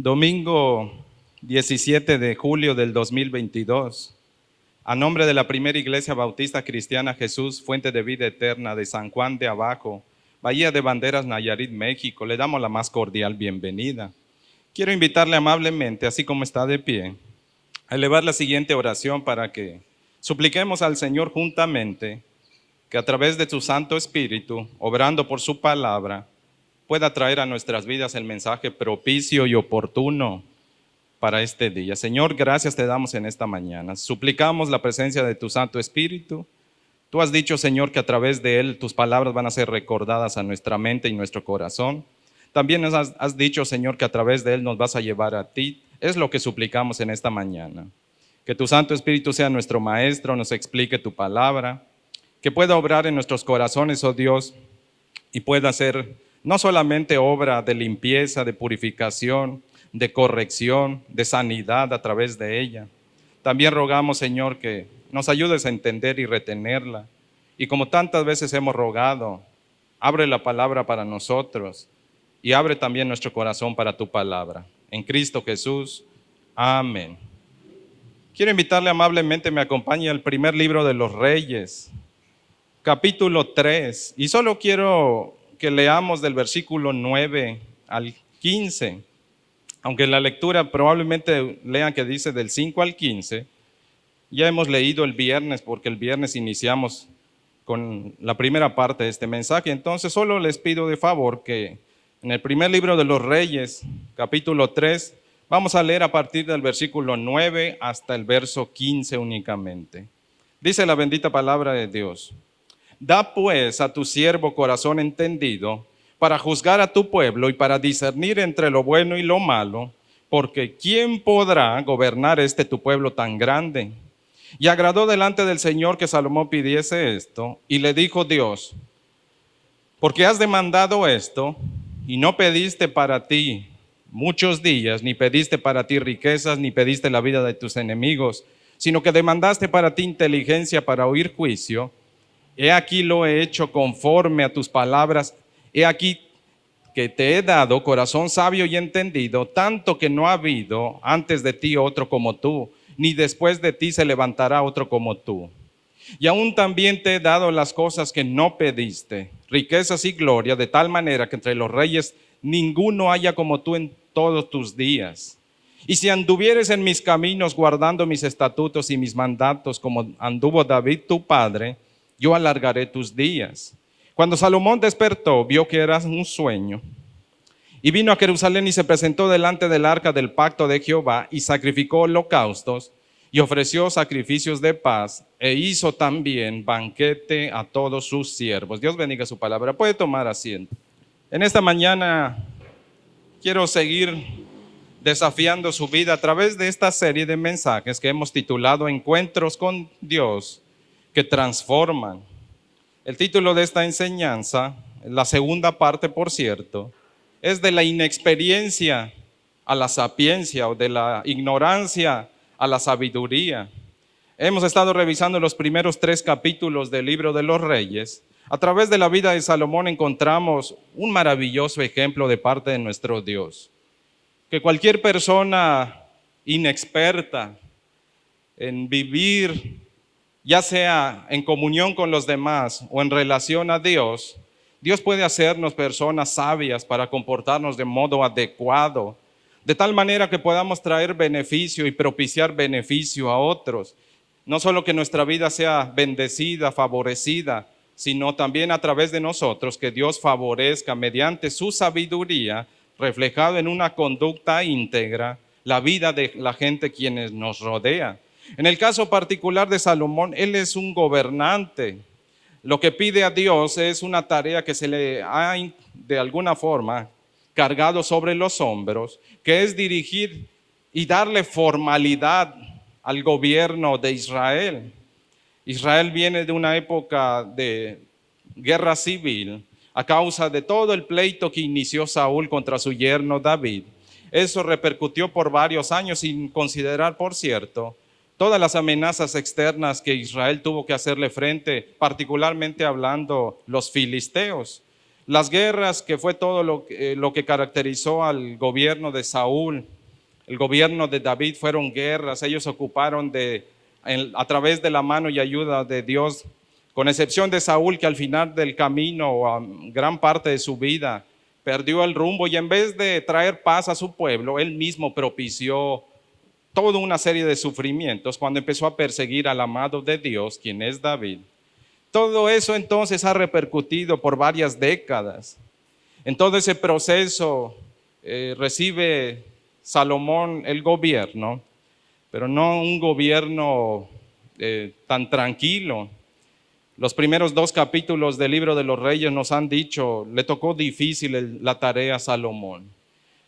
Domingo 17 de julio del 2022. A nombre de la Primera Iglesia Bautista Cristiana Jesús, Fuente de Vida Eterna de San Juan de Abajo, Bahía de Banderas, Nayarit, México, le damos la más cordial bienvenida. Quiero invitarle amablemente, así como está de pie, a elevar la siguiente oración para que supliquemos al Señor juntamente que a través de su Santo Espíritu, obrando por su palabra, pueda traer a nuestras vidas el mensaje propicio y oportuno para este día. Señor, gracias te damos en esta mañana. Suplicamos la presencia de tu Santo Espíritu. Tú has dicho, Señor, que a través de él tus palabras van a ser recordadas a nuestra mente y nuestro corazón. También nos has dicho, Señor, que a través de él nos vas a llevar a ti. Es lo que suplicamos en esta mañana. Que tu Santo Espíritu sea nuestro maestro, nos explique tu palabra, que pueda obrar en nuestros corazones, oh Dios, y pueda ser no solamente obra de limpieza, de purificación, de corrección, de sanidad a través de ella. También rogamos, Señor, que nos ayudes a entender y retenerla. Y como tantas veces hemos rogado, abre la palabra para nosotros y abre también nuestro corazón para tu palabra. En Cristo Jesús, amén. Quiero invitarle amablemente, me acompañe al primer libro de los Reyes, capítulo 3, y solo quiero que leamos del versículo 9 al 15, aunque en la lectura probablemente lean que dice del 5 al 15, ya hemos leído el viernes, porque el viernes iniciamos con la primera parte de este mensaje. Entonces solo les pido de favor que en el primer libro de los Reyes, capítulo 3, vamos a leer a partir del versículo 9 hasta el verso 15 únicamente. Dice la bendita palabra de Dios: Da pues a tu siervo corazón entendido para juzgar a tu pueblo y para discernir entre lo bueno y lo malo, porque ¿quién podrá gobernar tu pueblo tan grande? Y agradó delante del Señor que Salomón pidiese esto, y le dijo Dios: porque has demandado esto, y no pediste para ti muchos días, ni pediste para ti riquezas, ni pediste la vida de tus enemigos, sino que demandaste para ti inteligencia para oír juicio. He aquí lo he hecho conforme a tus palabras. He aquí que te he dado corazón sabio y entendido, tanto que no ha habido antes de ti otro como tú, ni después de ti se levantará otro como tú. Y aún también te he dado las cosas que no pediste, riquezas y gloria, de tal manera que entre los reyes ninguno haya como tú en todos tus días. Y si anduvieres en mis caminos guardando mis estatutos y mis mandatos, como anduvo David tu padre, yo alargaré tus días. Cuando Salomón despertó, vio que era un sueño, y vino a Jerusalén y se presentó delante del arca del pacto de Jehová, y sacrificó holocaustos, y ofreció sacrificios de paz, e hizo también banquete a todos sus siervos. Dios bendiga su palabra. Puede tomar asiento. En esta mañana quiero seguir desafiando su vida a través de esta serie de mensajes que hemos titulado Encuentros con Dios que transforman. El título de esta enseñanza, la segunda parte por cierto, es de la inexperiencia a la sapiencia, o de la ignorancia a la sabiduría. Hemos estado revisando los primeros 3 capítulos del libro de los Reyes. A través de la vida de Salomón encontramos un maravilloso ejemplo de parte de nuestro Dios, que cualquier persona inexperta en vivir, ya sea en comunión con los demás o en relación a Dios, Dios puede hacernos personas sabias para comportarnos de modo adecuado, de tal manera que podamos traer beneficio y propiciar beneficio a otros. No solo que nuestra vida sea bendecida, favorecida, sino también a través de nosotros, que Dios favorezca mediante su sabiduría, reflejado en una conducta íntegra, la vida de la gente quienes nos rodea. En el caso particular de Salomón, él es un gobernante. Lo que pide a Dios es una tarea que se le ha de alguna forma cargado sobre los hombros, que es dirigir y darle formalidad al gobierno de Israel. Israel viene de una época de guerra civil a causa de todo el pleito que inició Saúl contra su yerno David. Eso repercutió por varios años, sin considerar, por cierto, todas las amenazas externas que Israel tuvo que hacerle frente, particularmente hablando los filisteos. Las guerras, que fue todo lo que caracterizó al gobierno de Saúl, el gobierno de David, fueron guerras. Ellos ocuparon a través de la mano y ayuda de Dios, con excepción de Saúl, que al final del camino, a gran parte de su vida, perdió el rumbo y en vez de traer paz a su pueblo, él mismo propició toda una serie de sufrimientos cuando empezó a perseguir al amado de Dios, quien es David. Todo eso entonces ha repercutido por varias décadas. En todo ese proceso recibe Salomón el gobierno, pero no un gobierno tan tranquilo. Los primeros 2 capítulos del libro de los Reyes nos han dicho, le tocó difícil la tarea a Salomón.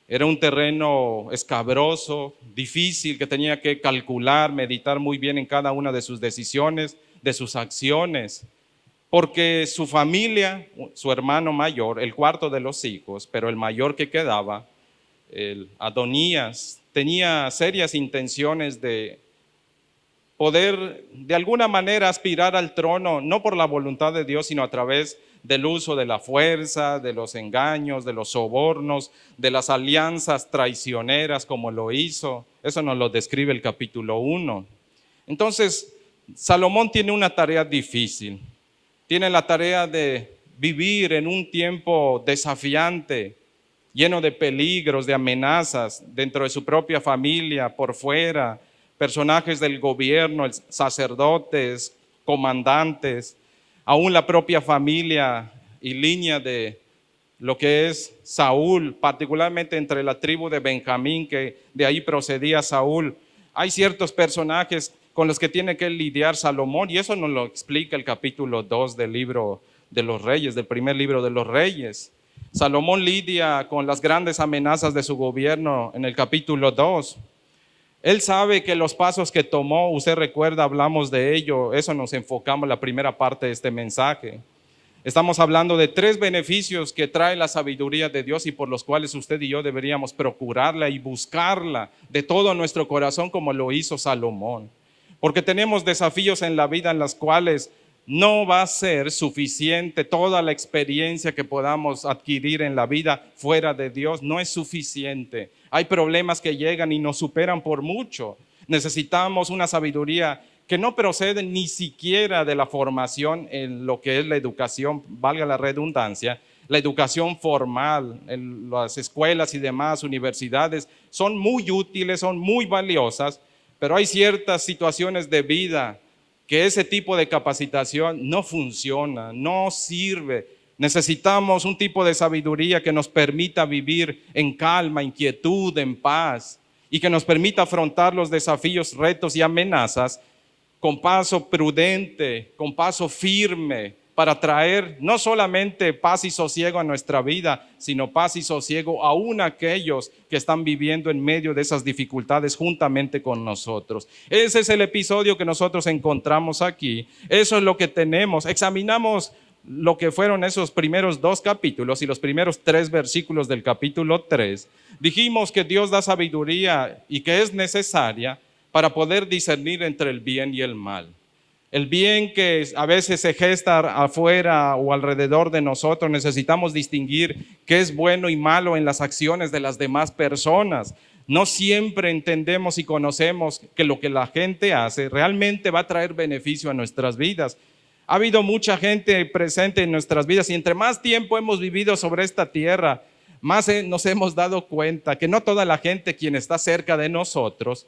Era un terreno escabroso, difícil, que tenía que calcular, meditar muy bien en cada una de sus decisiones, de sus acciones, porque su familia, su hermano mayor, el cuarto de los hijos, pero el mayor que quedaba, el Adonías, tenía serias intenciones de poder de alguna manera aspirar al trono, no por la voluntad de Dios, sino a través del uso de la fuerza, de los engaños, de los sobornos, de las alianzas traicioneras como lo hizo. Eso nos lo describe el capítulo 1. Entonces, Salomón tiene una tarea difícil. Tiene la tarea de vivir en un tiempo desafiante, lleno de peligros, de amenazas dentro de su propia familia, por fuera, personajes del gobierno, sacerdotes, comandantes, aún la propia familia y línea de lo que es Saúl, particularmente entre la tribu de Benjamín, que de ahí procedía Saúl. Hay ciertos personajes con los que tiene que lidiar Salomón, y eso nos lo explica el capítulo 2 del libro de los Reyes, del primer libro de los Reyes. Salomón lidia con las grandes amenazas de su gobierno en el capítulo 2. Él sabe que los pasos que tomó, usted recuerda, hablamos de ello, eso nos enfocamos en la primera parte de este mensaje. Estamos hablando de 3 beneficios que trae la sabiduría de Dios y por los cuales usted y yo deberíamos procurarla y buscarla de todo nuestro corazón como lo hizo Salomón. Porque tenemos desafíos en la vida en los cuales no va a ser suficiente toda la experiencia que podamos adquirir en la vida fuera de Dios, no es suficiente. Hay problemas que llegan y nos superan por mucho. Necesitamos una sabiduría que no procede ni siquiera de la formación en lo que es la educación, valga la redundancia, la educación formal en las escuelas y demás universidades son muy útiles, son muy valiosas, pero hay ciertas situaciones de vida que ese tipo de capacitación no funciona, no sirve. Necesitamos un tipo de sabiduría que nos permita vivir en calma, inquietud, en paz, y que nos permita afrontar los desafíos, retos y amenazas con paso prudente, con paso firme, para traer no solamente paz y sosiego a nuestra vida, sino paz y sosiego aún a aquellos que están viviendo en medio de esas dificultades juntamente con nosotros. Ese es el episodio que nosotros encontramos aquí. Eso es lo que tenemos. Examinamos lo que fueron esos primeros 2 capítulos y los primeros 3 versículos del capítulo 3. Dijimos que Dios da sabiduría y que es necesaria para poder discernir entre el bien y el mal. El bien que a veces se gesta afuera o alrededor de nosotros, necesitamos distinguir qué es bueno y malo en las acciones de las demás personas. No siempre entendemos y conocemos que lo que la gente hace realmente va a traer beneficio a nuestras vidas. Ha habido mucha gente presente en nuestras vidas y entre más tiempo hemos vivido sobre esta tierra, más nos hemos dado cuenta que no toda la gente quien está cerca de nosotros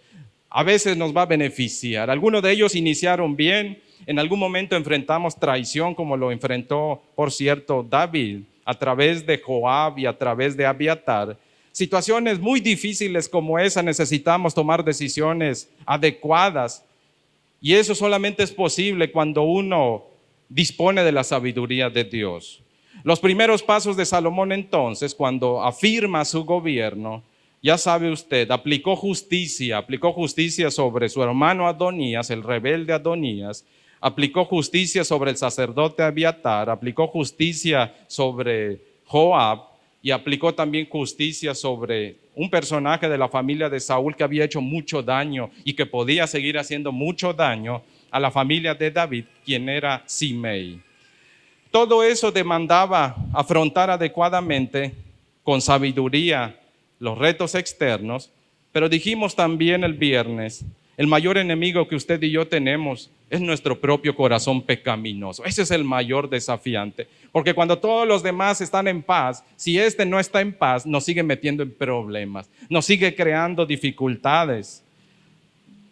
a veces nos va a beneficiar. Algunos de ellos iniciaron bien, en algún momento enfrentamos traición como lo enfrentó, por cierto, David, a través de Joab y a través de Abiatar. Situaciones muy difíciles como esa necesitamos tomar decisiones adecuadas y eso solamente es posible cuando uno dispone de la sabiduría de Dios. Los primeros pasos de Salomón entonces, cuando afirma su gobierno, ya sabe usted, aplicó justicia sobre su hermano Adonías, el rebelde Adonías, aplicó justicia sobre el sacerdote Abiatar, aplicó justicia sobre Joab y aplicó también justicia sobre un personaje de la familia de Saúl que había hecho mucho daño y que podía seguir haciendo mucho daño a la familia de David, quien era Simei. Todo eso demandaba afrontar adecuadamente, con sabiduría, los retos externos, pero dijimos también el viernes, el mayor enemigo que usted y yo tenemos es nuestro propio corazón pecaminoso. Ese es el mayor desafiante, porque cuando todos los demás están en paz, si este no está en paz, nos sigue metiendo en problemas, nos sigue creando dificultades.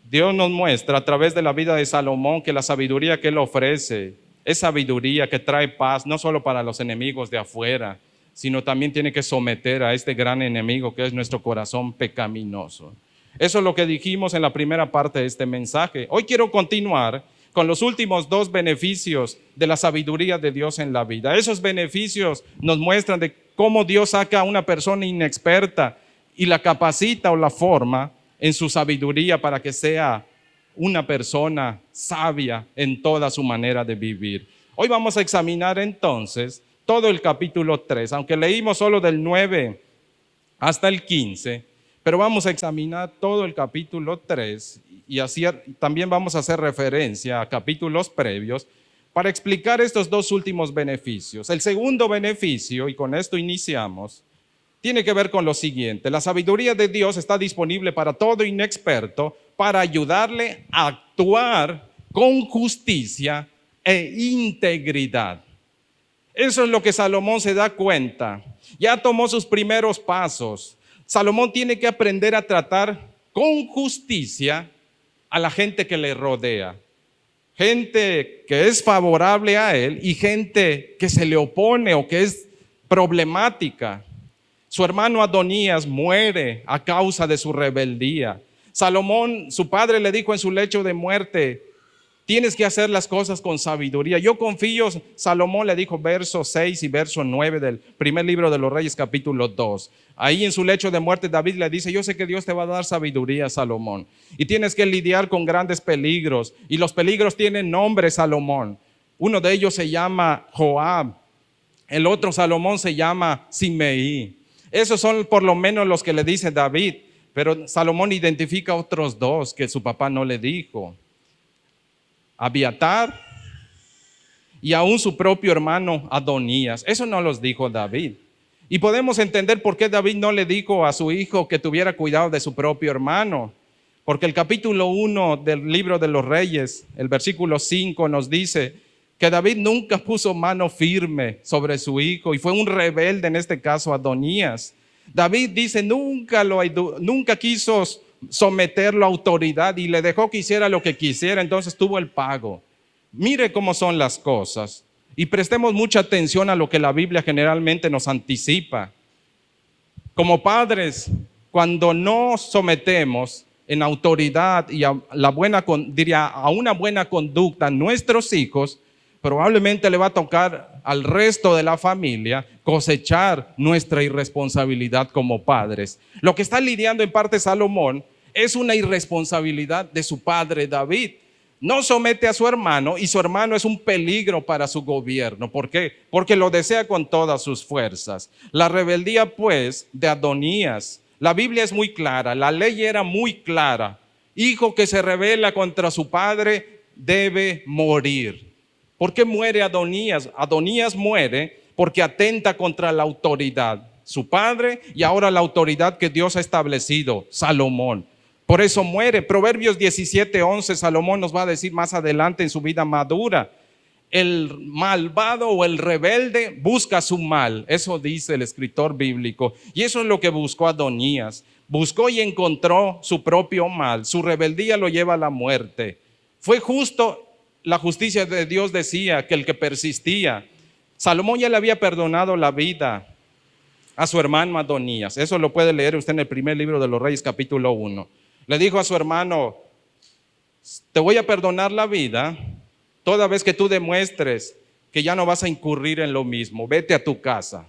Dios nos muestra a través de la vida de Salomón que la sabiduría que Él ofrece es sabiduría que trae paz, no solo para los enemigos de afuera, sino también tiene que someter a este gran enemigo que es nuestro corazón pecaminoso. Eso es lo que dijimos en la primera parte de este mensaje. Hoy quiero continuar con los últimos dos beneficios de la sabiduría de Dios en la vida. Esos beneficios nos muestran de cómo Dios saca a una persona inexperta y la capacita o la forma en su sabiduría para que sea una persona sabia en toda su manera de vivir. Hoy vamos a examinar entonces todo el capítulo 3, aunque leímos solo del 9 hasta el 15, pero vamos a examinar todo el capítulo 3 y así también vamos a hacer referencia a capítulos previos para explicar estos dos últimos beneficios. El segundo beneficio, y con esto iniciamos, tiene que ver con lo siguiente: la sabiduría de Dios está disponible para todo inexperto para ayudarle a actuar con justicia e integridad. Eso es lo que Salomón se da cuenta. Ya tomó sus primeros pasos. Salomón tiene que aprender a tratar con justicia a la gente que le rodea. Gente que es favorable a él y gente que se le opone o que es problemática. Su hermano Adonías muere a causa de su rebeldía. Salomón, su padre le dijo en su lecho de muerte: tienes que hacer las cosas con sabiduría. Yo confío, Salomón le dijo, verso 6 y verso 9 del primer libro de los Reyes, capítulo 2. Ahí en su lecho de muerte, David le dice: yo sé que Dios te va a dar sabiduría, Salomón, y tienes que lidiar con grandes peligros, y los peligros tienen nombre, Salomón. Uno de ellos se llama Joab, el otro, Salomón, se llama Simeí. Esos son por lo menos los que le dice David, pero Salomón identifica otros dos que su papá no le dijo: Abiatar y aún su propio hermano Adonías. Eso no los dijo David. Y podemos entender por qué David no le dijo a su hijo que tuviera cuidado de su propio hermano. Porque el capítulo 1 del libro de los Reyes, el versículo 5 nos dice que David nunca puso mano firme sobre su hijo y fue un rebelde, en este caso Adonías. David dice nunca quiso someterlo a autoridad y le dejó que hiciera lo que quisiera, entonces tuvo el pago. Mire cómo son las cosas y prestemos mucha atención a lo que la Biblia generalmente nos anticipa. Como padres, cuando no sometemos en autoridad y a una buena conducta a nuestros hijos, probablemente le va a tocar al resto de la familia cosechar nuestra irresponsabilidad como padres. Lo que está lidiando en parte Salomón es una irresponsabilidad de su padre David. No somete a su hermano y su hermano es un peligro para su gobierno. ¿Por qué? Porque lo desea con todas sus fuerzas. La rebeldía, pues, de Adonías, la Biblia es muy clara, la ley era muy clara. Hijo que se rebela contra su padre debe morir. ¿Por qué muere Adonías? Adonías muere porque atenta contra la autoridad, su padre, y ahora la autoridad que Dios ha establecido, Salomón. Por eso muere. Proverbios 17:11, Salomón nos va a decir más adelante en su vida madura: el malvado o el rebelde busca su mal. Eso dice el escritor bíblico. Y eso es lo que buscó Adonías. Buscó y encontró su propio mal. Su rebeldía lo lleva a la muerte. Fue justo. La justicia de Dios decía que el que persistía. Salomón ya le había perdonado la vida a su hermano Adonías. Eso lo puede leer usted en el primer libro de los Reyes, capítulo 1. Le dijo a su hermano: te voy a perdonar la vida toda vez que tú demuestres que ya no vas a incurrir en lo mismo. Vete a tu casa.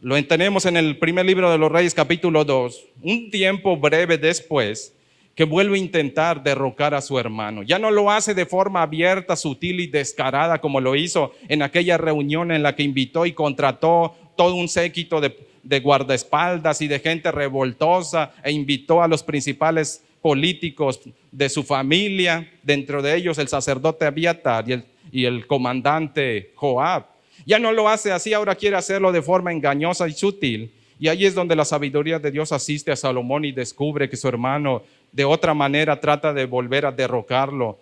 Lo tenemos en el primer libro de los Reyes, capítulo 2. Un tiempo breve después, que vuelve a intentar derrocar a su hermano. Ya no lo hace de forma abierta, sutil y descarada como lo hizo en aquella reunión en la que invitó y contrató todo un séquito de guardaespaldas y de gente revoltosa e invitó a los principales políticos de su familia, dentro de ellos el sacerdote Abiatar y el comandante Joab. Ya no lo hace así, ahora quiere hacerlo de forma engañosa y sutil. Y ahí es donde la sabiduría de Dios asiste a Salomón y descubre que su hermano de otra manera trata de volver a derrocarlo,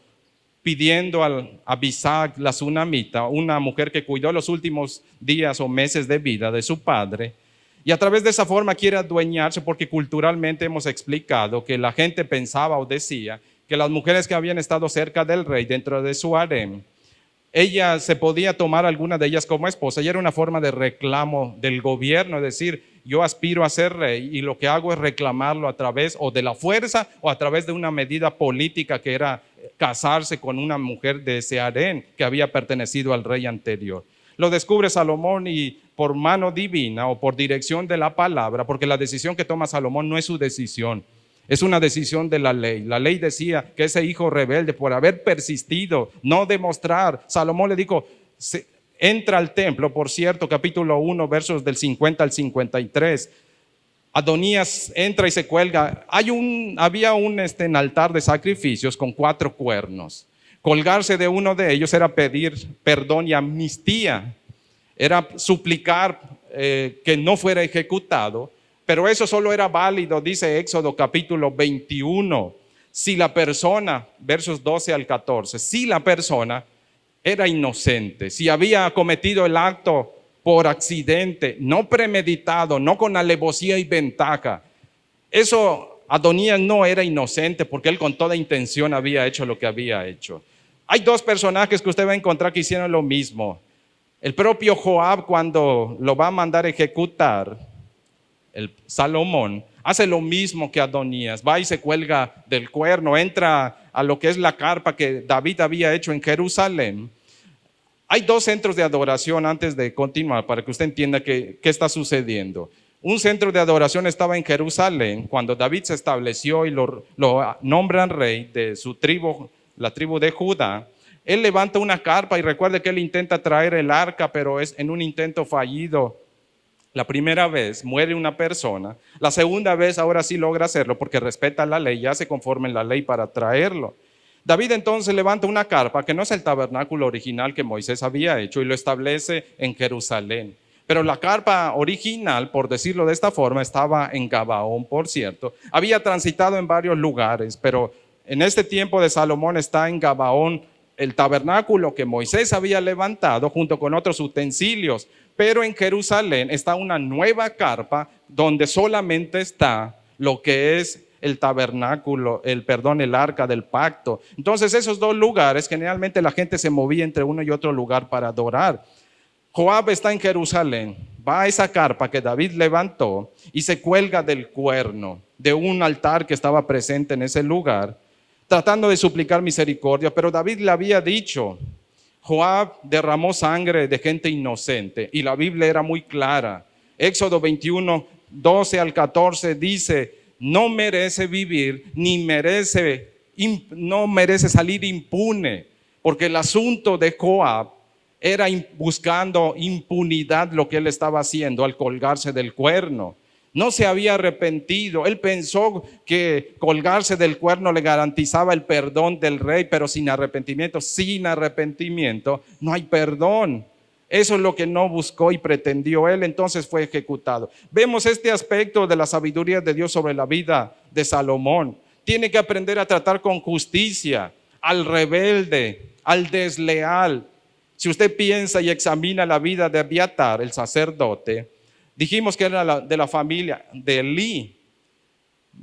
pidiendo a Abisag, la sunamita, una mujer que cuidó los últimos días o meses de vida de su padre, y a través de esa forma quiere adueñarse, porque culturalmente hemos explicado que la gente pensaba o decía que las mujeres que habían estado cerca del rey dentro de su harem, ella se podía tomar alguna de ellas como esposa, y era una forma de reclamo del gobierno, es decir, yo aspiro a ser rey y lo que hago es reclamarlo a través o de la fuerza o a través de una medida política que era casarse con una mujer de ese harén que había pertenecido al rey anterior. Lo descubre Salomón y por mano divina o por dirección de la palabra, porque la decisión que toma Salomón no es su decisión, es una decisión de la ley. La ley decía que ese hijo rebelde, por haber persistido, no demostrar, Salomón le dijo, entra al templo, por cierto, capítulo 1, versos del 50 al 53. Adonías entra y se cuelga. Había un altar de sacrificios con 4 cuernos. Colgarse de uno de ellos era pedir perdón y amnistía, era suplicar que no fuera ejecutado, pero eso solo era válido, dice Éxodo capítulo 21, si la persona, versos 12 al 14, si la persona era inocente, si había cometido el acto por accidente, no premeditado, no con alevosía y ventaja. Eso, Adonías no era inocente porque él con toda intención había hecho lo que había hecho. Hay 2 personajes que usted va a encontrar que hicieron lo mismo. El propio Joab, cuando lo va a mandar a ejecutar, el Salomón, hace lo mismo que Adonías, va y se cuelga del cuerno, entra a lo que es la carpa que David había hecho en Jerusalén. Hay 2 centros de adoración antes de continuar para que usted entienda qué está sucediendo. Un centro de adoración estaba en Jerusalén cuando David se estableció y lo nombran rey de su tribu, la tribu de Judá. Él levanta una carpa y recuerde que él intenta traer el arca, pero es en un intento fallido. La primera vez muere una persona, la segunda vez ahora sí logra hacerlo porque respeta la ley y hace conforme la ley para traerlo. David entonces levanta una carpa que no es el tabernáculo original que Moisés había hecho y lo establece en Jerusalén. Pero la carpa original, por decirlo de esta forma, estaba en Gabaón, por cierto. Había transitado en varios lugares, pero en este tiempo de Salomón está en Gabaón el tabernáculo que Moisés había levantado junto con otros utensilios. Pero en Jerusalén está una nueva carpa donde solamente está lo que es el tabernáculo, el arca del pacto. Entonces esos 2 lugares, generalmente la gente se movía entre uno y otro lugar para adorar. Joab está en Jerusalén, va a esa carpa que David levantó y se cuelga del cuerno de un altar que estaba presente en ese lugar, tratando de suplicar misericordia, pero David le había dicho, Joab derramó sangre de gente inocente y la Biblia era muy clara. Éxodo 21, 12 al 14 dice, no merece vivir no merece salir impune, porque el asunto de Joab era buscando impunidad lo que él estaba haciendo al colgarse del cuerno. No se había arrepentido. Él pensó que colgarse del cuerno le garantizaba el perdón del rey, pero sin arrepentimiento no hay perdón. Eso es lo que no buscó y pretendió él, entonces fue ejecutado. Vemos este aspecto de la sabiduría de Dios sobre la vida de Salomón. Tiene que aprender a tratar con justicia al rebelde, al desleal. Si usted piensa y examina la vida de Abiatar, el sacerdote, dijimos que era de la familia de Elí.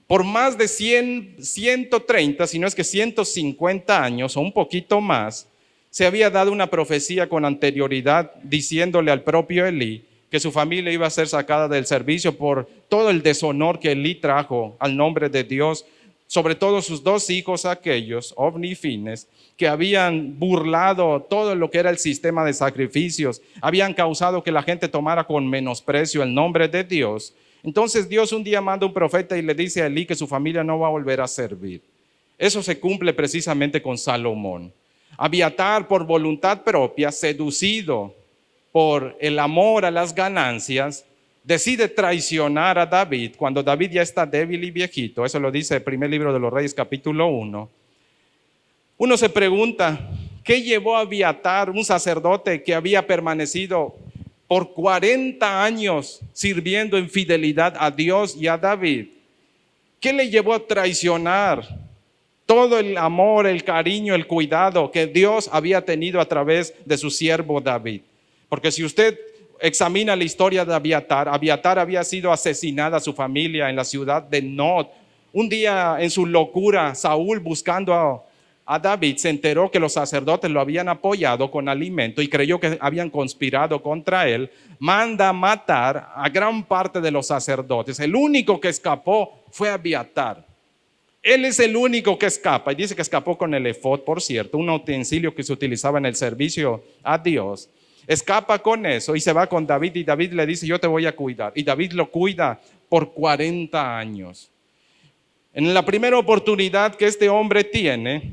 Por más de 130, si no es que 150 años o un poquito más, se había dado una profecía con anterioridad diciéndole al propio Elí que su familia iba a ser sacada del servicio por todo el deshonor que Elí trajo al nombre de Dios, sobre todo sus 2 hijos aquellos, Ofni y Fines, que habían burlado todo lo que era el sistema de sacrificios, habían causado que la gente tomara con menosprecio el nombre de Dios. Entonces Dios un día manda un profeta y le dice a Elí que su familia no va a volver a servir. Eso se cumple precisamente con Salomón. Abiatar, por voluntad propia, seducido por el amor a las ganancias, decide traicionar a David cuando David ya está débil y viejito. Eso lo dice el primer libro de los Reyes, capítulo 1. Uno se pregunta, ¿Qué llevó a Abiatar, un sacerdote que había permanecido por 40 años sirviendo en fidelidad a Dios y a David? ¿Qué le llevó a traicionar todo el amor, el cariño, el cuidado que Dios había tenido a través de su siervo David? Porque si usted examina la historia de Abiatar, Abiatar había sido asesinada su familia en la ciudad de Nob. Un día en su locura, Saúl buscando a David se enteró que los sacerdotes lo habían apoyado con alimento y creyó que habían conspirado contra él. Manda matar a gran parte de los sacerdotes. El único que escapó fue Abiatar. Él es el único que escapa, y dice que escapó con el efod, por cierto, un utensilio que se utilizaba en el servicio a Dios. Escapa con eso y se va con David, y David le dice: yo te voy a cuidar. Y David lo cuida por 40 años. En la primera oportunidad que este hombre tiene,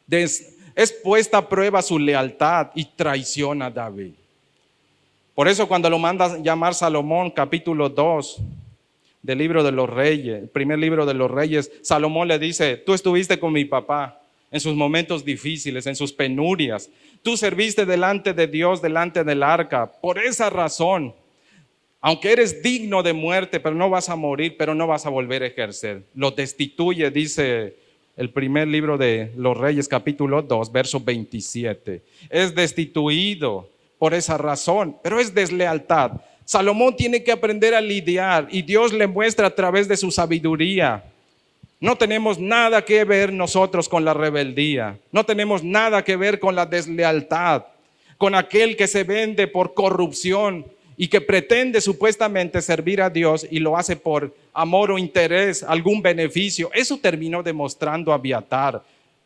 es puesta a prueba su lealtad y traiciona a David. Por eso cuando lo manda llamar Salomón, capítulo 2 del libro de los Reyes, el primer libro de los Reyes, Salomón le dice: tú estuviste con mi papá en sus momentos difíciles, en sus penurias. Tú serviste delante de Dios, delante del arca. Por esa razón, aunque eres digno de muerte, pero no vas a morir, pero no vas a volver a ejercer. Lo destituye, dice el primer libro de los Reyes, capítulo 2, verso 27. Es destituido por esa razón, pero es deslealtad. Salomón tiene que aprender a lidiar, y Dios le muestra a través de su sabiduría. No tenemos nada que ver nosotros con la rebeldía. No tenemos nada que ver con la deslealtad, con aquel que se vende por corrupción y que pretende supuestamente servir a Dios y lo hace por amor o interés, algún beneficio. Eso terminó demostrando Abiatar.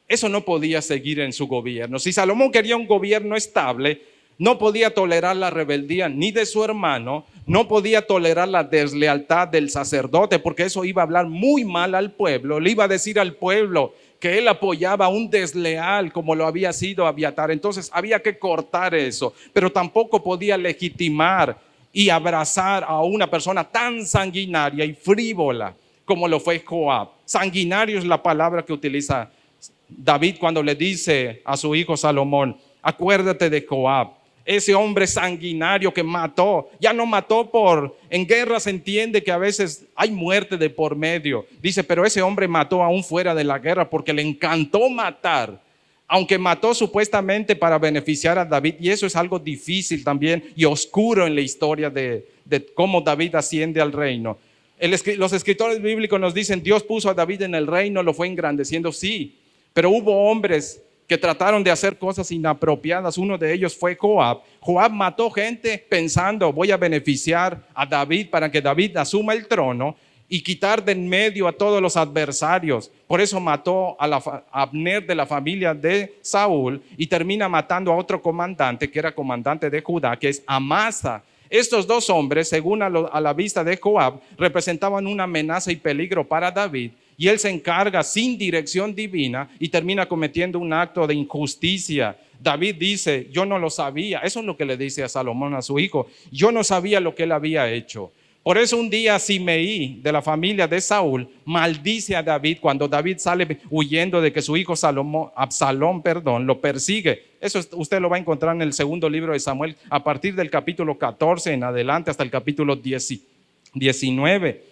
Eso no podía seguir en su gobierno. Si Salomón quería un gobierno estable, no podía tolerar la rebeldía ni de su hermano, no podía tolerar la deslealtad del sacerdote, porque eso iba a hablar muy mal al pueblo. Le iba a decir al pueblo que él apoyaba a un desleal como lo había sido Abiatar. Entonces había que cortar eso, pero tampoco podía legitimar y abrazar a una persona tan sanguinaria y frívola como lo fue Joab. Sanguinario es la palabra que utiliza David cuando le dice a su hijo Salomón: acuérdate de Joab, ese hombre sanguinario que mató. Ya no mató en guerra se entiende que a veces hay muerte de por medio. Dice, pero ese hombre mató aún fuera de la guerra porque le encantó matar. Aunque mató supuestamente para beneficiar a David, y eso es algo difícil también y oscuro en la historia de cómo David asciende al reino. Los escritores bíblicos nos dicen: Dios puso a David en el reino, lo fue engrandeciendo, sí, pero hubo hombres que trataron de hacer cosas inapropiadas. Uno de ellos fue Joab. Joab mató gente pensando: voy a beneficiar a David para que David asuma el trono y quitar de en medio a todos los adversarios. Por eso mató a Abner de la familia de Saúl, y termina matando a otro comandante que era comandante de Judá, que es Amasa. Estos dos hombres, según a la vista de Joab, representaban una amenaza y peligro para David, y él se encarga sin dirección divina y termina cometiendo un acto de injusticia. David dice: yo no lo sabía. Eso es lo que le dice a Salomón, a su hijo: yo no sabía lo que él había hecho. Por eso un día Simeí, de la familia de Saúl, maldice a David cuando David sale huyendo de que su hijo Absalón lo persigue. Eso usted lo va a encontrar en el segundo libro de Samuel, a partir del capítulo 14 en adelante hasta el capítulo 19.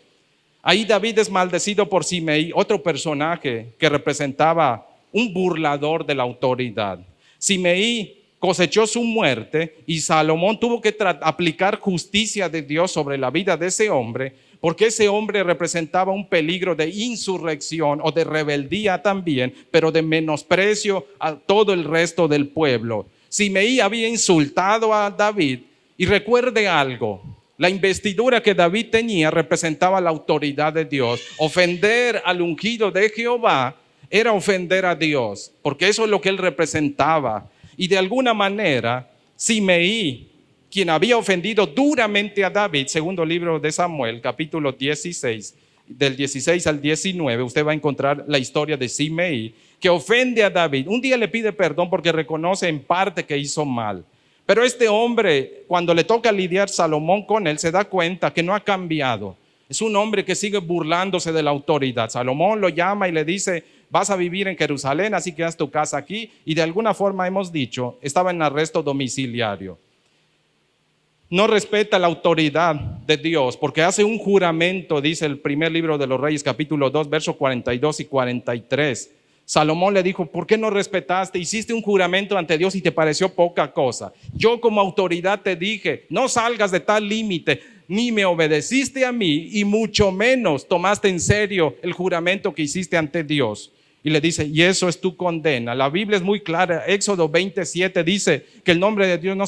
Ahí David es maldecido por Simeí, otro personaje que representaba un burlador de la autoridad. Simeí cosechó su muerte, y Salomón tuvo que aplicar justicia de Dios sobre la vida de ese hombre, porque ese hombre representaba un peligro de insurrección o de rebeldía también, pero de menosprecio a todo el resto del pueblo. Simeí había insultado a David, y recuerde algo: la investidura que David tenía representaba la autoridad de Dios. Ofender al ungido de Jehová era ofender a Dios, porque eso es lo que él representaba. Y de alguna manera, Simeí, quien había ofendido duramente a David, segundo libro de Samuel, capítulo 16, del 16 al 19, usted va a encontrar la historia de Simeí, que ofende a David. Un día le pide perdón porque reconoce en parte que hizo mal. Pero este hombre, cuando le toca lidiar Salomón con él, se da cuenta que no ha cambiado. Es un hombre que sigue burlándose de la autoridad. Salomón lo llama y le dice: vas a vivir en Jerusalén, así que haz tu casa aquí. Y de alguna forma hemos dicho, estaba en arresto domiciliario. No respeta la autoridad de Dios porque hace un juramento, dice el primer libro de los Reyes, capítulo 2, versos 42 y 43. Salomón le dijo: ¿por qué no respetaste? Hiciste un juramento ante Dios y te pareció poca cosa. Yo como autoridad te dije: no salgas de tal límite, ni me obedeciste a mí y mucho menos tomaste en serio el juramento que hiciste ante Dios. Y le dice: y eso es tu condena. La Biblia es muy clara. Éxodo 27 dice que el nombre de Dios no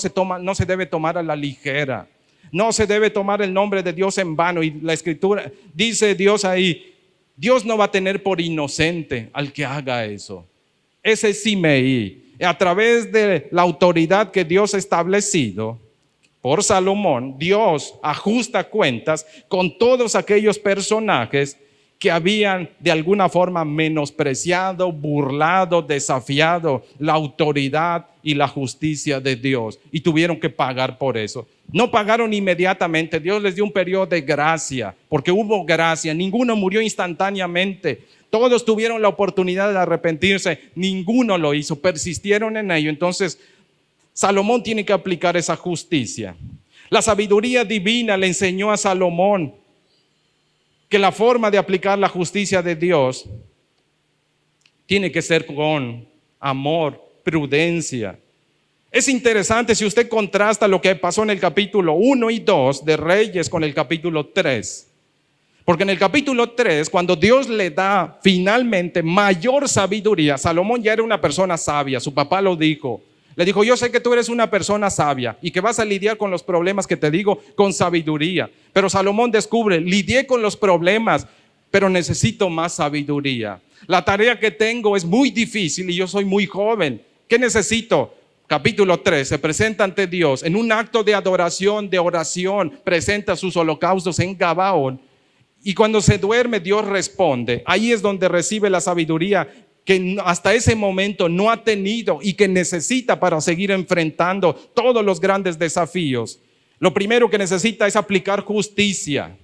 se debe tomar a la ligera. No se debe tomar el nombre de Dios en vano. Y la Escritura dice, Dios ahí, Dios no va a tener por inocente al que haga eso. Ese Simei, a través de la autoridad que Dios ha establecido por Salomón, Dios ajusta cuentas con todos aquellos personajes que habían de alguna forma menospreciado, burlado, desafiado la autoridad y la justicia de Dios, y tuvieron que pagar por eso. No pagaron inmediatamente, Dios les dio un periodo de gracia, porque hubo gracia, ninguno murió instantáneamente, todos tuvieron la oportunidad de arrepentirse, ninguno lo hizo, persistieron en ello. Entonces Salomón tiene que aplicar esa justicia. La sabiduría divina le enseñó a Salomón que la forma de aplicar la justicia de Dios tiene que ser con amor, prudencia. Es interesante si usted contrasta lo que pasó en el capítulo 1 y 2 de Reyes con el capítulo 3. Porque en el capítulo 3, cuando Dios le da finalmente mayor sabiduría, Salomón ya era una persona sabia, su papá lo dijo. Le dijo: yo sé que tú eres una persona sabia y que vas a lidiar con los problemas que te digo con sabiduría. Pero Salomón descubre: lidié con los problemas, pero necesito más sabiduría. La tarea que tengo es muy difícil y yo soy muy joven. ¿Qué necesito? Capítulo 3, se presenta ante Dios en un acto de adoración, de oración, presenta sus holocaustos en Gabaón. Y cuando se duerme, Dios responde. Ahí es donde recibe la sabiduría que hasta ese momento no ha tenido y que necesita para seguir enfrentando todos los grandes desafíos. Lo primero que necesita es aplicar justicia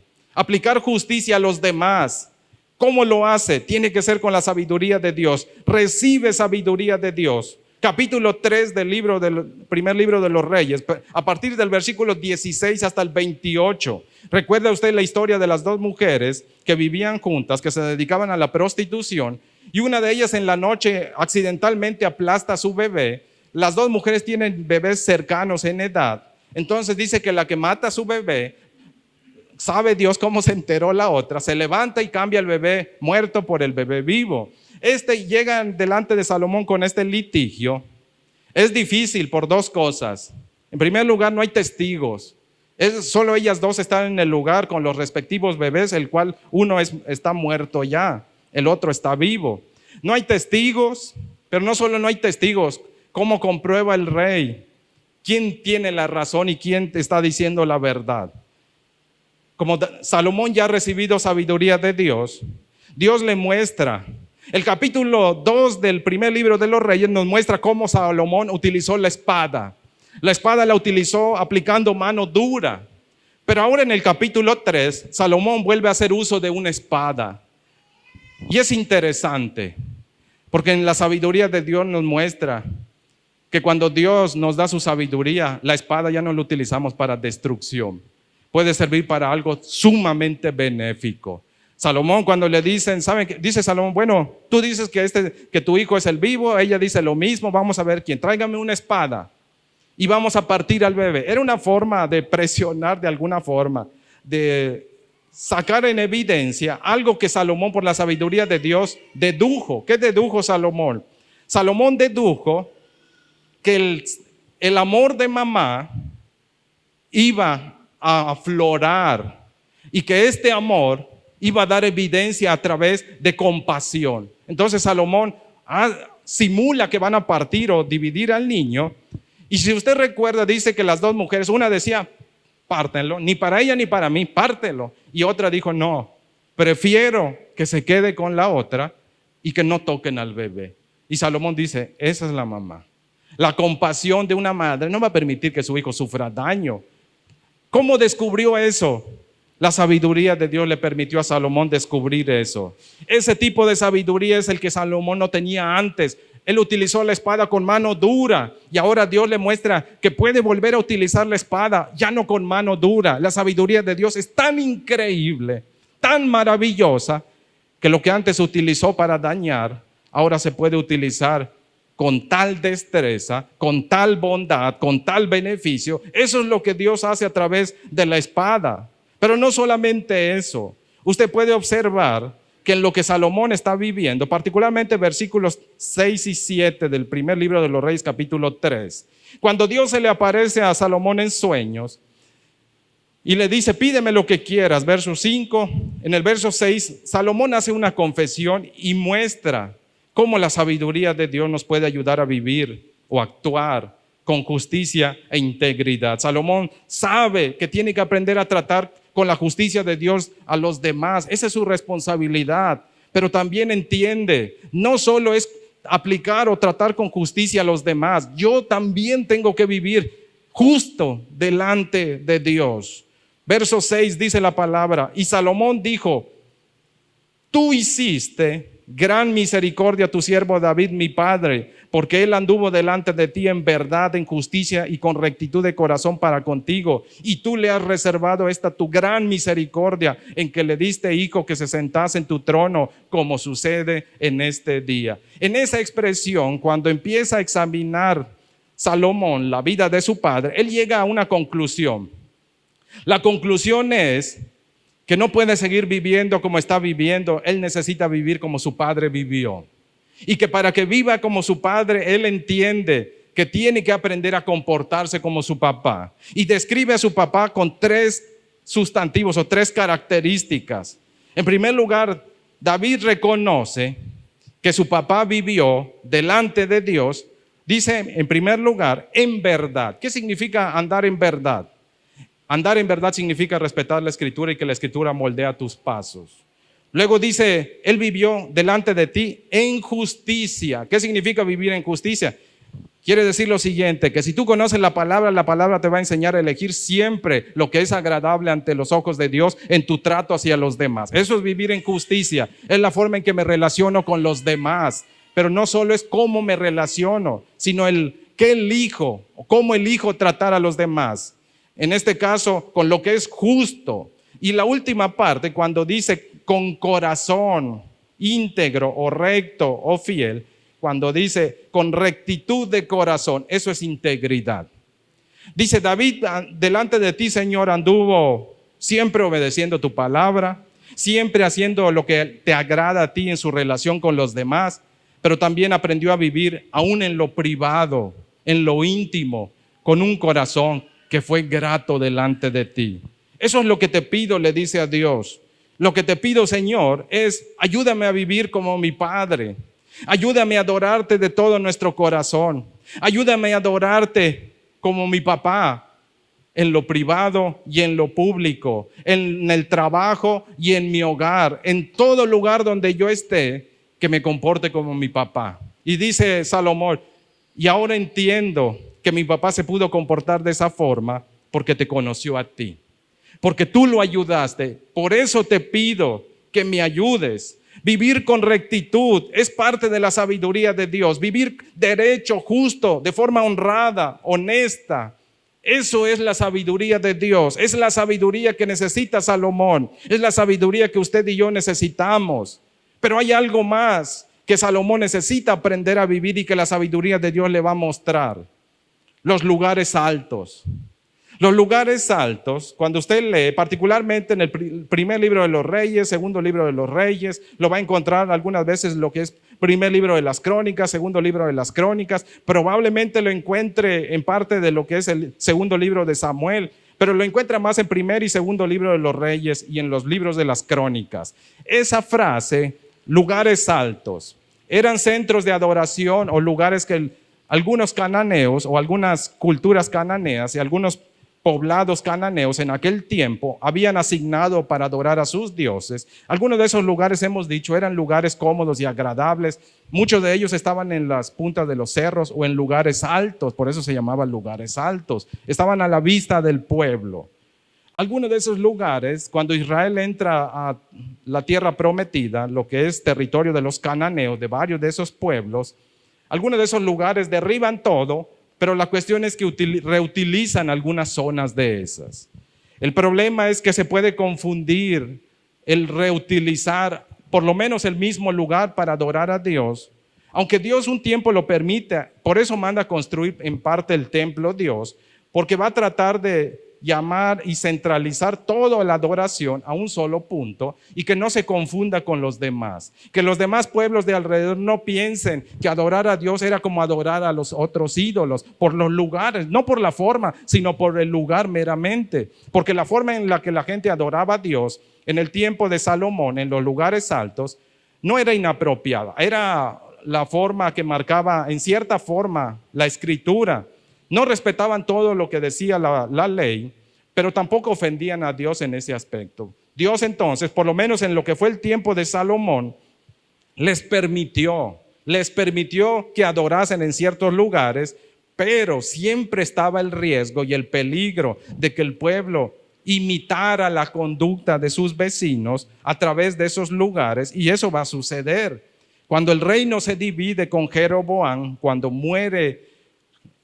a los demás. ¿Cómo lo hace? Tiene que ser con la sabiduría de Dios. Recibe sabiduría de Dios. Capítulo 3 del primer libro de los Reyes, a partir del versículo 16 hasta el 28. ¿Recuerda usted la historia de las dos mujeres que vivían juntas, que se dedicaban a la prostitución? Y una de ellas en la noche accidentalmente aplasta a su bebé. Las dos mujeres tienen bebés cercanos en edad. Entonces dice que la que mata a su bebé, sabe Dios cómo se enteró la otra, se levanta y cambia el bebé muerto por el bebé vivo. Llegan delante de Salomón con este litigio. Es difícil por dos cosas. En primer lugar, no hay testigos. Solo ellas dos están en el lugar con los respectivos bebés, el cual uno está muerto ya, el otro está vivo. No hay testigos, pero no solo no hay testigos. ¿Cómo comprueba el rey quién tiene la razón y quién te está diciendo la verdad? Como Salomón ya ha recibido sabiduría de Dios, Dios le muestra. El capítulo 2 del primer libro de los Reyes nos muestra cómo Salomón utilizó la espada. La espada la utilizó aplicando mano dura. Pero ahora en el capítulo 3, Salomón vuelve a hacer uso de una espada. Y es interesante, porque en la sabiduría de Dios nos muestra que cuando Dios nos da su sabiduría, la espada ya no la utilizamos para destrucción. Puede servir para algo sumamente benéfico. Salomón, cuando le dicen, ¿saben qué? Dice Salomón: bueno, tú dices que tu hijo es el vivo, ella dice lo mismo, vamos a ver quién, tráigame una espada y vamos a partir al bebé. Era una forma de presionar de alguna forma, de sacar en evidencia algo que Salomón, por la sabiduría de Dios, dedujo. ¿Qué dedujo Salomón? Salomón dedujo que el amor de mamá iba a aflorar y que este amor iba a dar evidencia a través de compasión. Entonces Salomón simula que van a partir o dividir al niño. Y si usted recuerda, dice que las dos mujeres, una decía: pártenlo, ni para ella ni para mí, pártelo. Y otra dijo: no, prefiero que se quede con la otra y que no toquen al bebé. Y Salomón dice: esa es la mamá. La compasión de una madre no va a permitir que su hijo sufra daño. ¿Cómo descubrió eso? La sabiduría de Dios le permitió a Salomón descubrir eso. Ese tipo de sabiduría es el que Salomón no tenía antes. Él utilizó la espada con mano dura y ahora Dios le muestra que puede volver a utilizar la espada ya no con mano dura. La sabiduría de Dios es tan increíble, tan maravillosa, que lo que antes utilizó para dañar, ahora se puede utilizar con tal destreza, con tal bondad, con tal beneficio. Eso es lo que Dios hace a través de la espada. Pero no solamente eso. Usted puede observar que en lo que Salomón está viviendo, particularmente versículos 6 y 7 del primer libro de los Reyes, capítulo 3, cuando Dios se le aparece a Salomón en sueños y le dice, pídeme lo que quieras, verso 5, en el verso 6, Salomón hace una confesión y muestra cómo la sabiduría de Dios nos puede ayudar a vivir o actuar con justicia e integridad. Salomón sabe que tiene que aprender a tratar con la justicia de Dios a los demás. Esa es su responsabilidad, pero también entiende, no solo es aplicar o tratar con justicia a los demás, yo también tengo que vivir justo delante de Dios. Verso 6 dice la palabra, y Salomón dijo, tú hiciste gran misericordia a tu siervo David, mi padre, porque él anduvo delante de ti en verdad, en justicia y con rectitud de corazón para contigo. Y tú le has reservado esta tu gran misericordia en que le diste hijo que se sentase en tu trono, como sucede en este día. En esa expresión, cuando empieza a examinar Salomón la vida de su padre, él llega a una conclusión. La conclusión es que no puede seguir viviendo como está viviendo. Él necesita vivir como su padre vivió. Y que para que viva como su padre, él entiende que tiene que aprender a comportarse como su papá. Y describe a su papá con 3 sustantivos o 3 características. En primer lugar, David reconoce que su papá vivió delante de Dios. Dice, en primer lugar, en verdad. ¿Qué significa andar en verdad? Andar en verdad significa respetar la Escritura y que la Escritura moldea tus pasos. Luego dice, él vivió delante de ti en justicia. ¿Qué significa vivir en justicia? Quiere decir lo siguiente, que si tú conoces la palabra te va a enseñar a elegir siempre lo que es agradable ante los ojos de Dios en tu trato hacia los demás. Eso es vivir en justicia, es la forma en que me relaciono con los demás. Pero no solo es cómo me relaciono, sino el qué elijo o cómo elijo tratar a los demás. En este caso, con lo que es justo. Y la última parte, cuando dice con corazón íntegro o recto o fiel, cuando dice con rectitud de corazón, eso es integridad. Dice David, delante de ti, Señor, anduvo siempre obedeciendo tu palabra, siempre haciendo lo que te agrada a ti en su relación con los demás, pero también aprendió a vivir aún en lo privado, en lo íntimo, con un corazón que fue grato delante de ti. Eso es lo que te pido, le dice a Dios. Lo que te pido, Señor, es ayúdame a vivir como mi Padre. Ayúdame a adorarte de todo nuestro corazón. Ayúdame a adorarte como mi papá, en lo privado y en lo público, en el trabajo y en mi hogar, en todo lugar donde yo esté, que me comporte como mi papá. Y dice Salomón, y ahora entiendo que mi papá se pudo comportar de esa forma porque te conoció a ti, porque tú lo ayudaste. Por eso te pido que me ayudes. Vivir con rectitud es parte de la sabiduría de Dios. Vivir derecho, justo, de forma honrada, honesta. Eso es la sabiduría de Dios. Es la sabiduría que necesita Salomón. Es la sabiduría que usted y yo necesitamos. Pero hay algo más que Salomón necesita aprender a vivir y que la sabiduría de Dios le va a mostrar. Los lugares altos. Los lugares altos, cuando usted lee, particularmente en el primer libro de los Reyes, segundo libro de los Reyes, lo va a encontrar algunas veces lo que es primer libro de las Crónicas, segundo libro de las Crónicas, probablemente lo encuentre en parte de lo que es el segundo libro de Samuel, pero lo encuentra más en primer y segundo libro de los Reyes y en los libros de las Crónicas. Esa frase, lugares altos, eran centros de adoración o lugares que algunos cananeos o algunas culturas cananeas y algunos poblados cananeos en aquel tiempo habían asignado para adorar a sus dioses. Algunos de esos lugares, hemos dicho, eran lugares cómodos y agradables. Muchos de ellos estaban en las puntas de los cerros o en lugares altos, por eso se llamaban lugares altos. Estaban a la vista del pueblo. Algunos de esos lugares, cuando Israel entra a la tierra prometida, lo que es territorio de los cananeos, de varios de esos pueblos, algunos de esos lugares derriban todo, pero la cuestión es que reutilizan algunas zonas de esas. El problema es que se puede confundir el reutilizar por lo menos el mismo lugar para adorar a Dios, aunque Dios un tiempo lo permite. Por eso manda a construir en parte el templo Dios, porque va a tratar de llamar y centralizar toda la adoración a un solo punto y que no se confunda con los demás. Que los demás pueblos de alrededor no piensen que adorar a Dios era como adorar a los otros ídolos, por los lugares, no por la forma, sino por el lugar meramente. Porque la forma en la que la gente adoraba a Dios en el tiempo de Salomón, en los lugares altos, no era inapropiada, era la forma que marcaba en cierta forma la escritura. No respetaban todo lo que decía la ley, pero tampoco ofendían a Dios en ese aspecto. Dios entonces, por lo menos en lo que fue el tiempo de Salomón, les permitió que adorasen en ciertos lugares, pero siempre estaba el riesgo y el peligro de que el pueblo imitara la conducta de sus vecinos a través de esos lugares, y eso va a suceder. Cuando el reino se divide con Jeroboam, cuando muere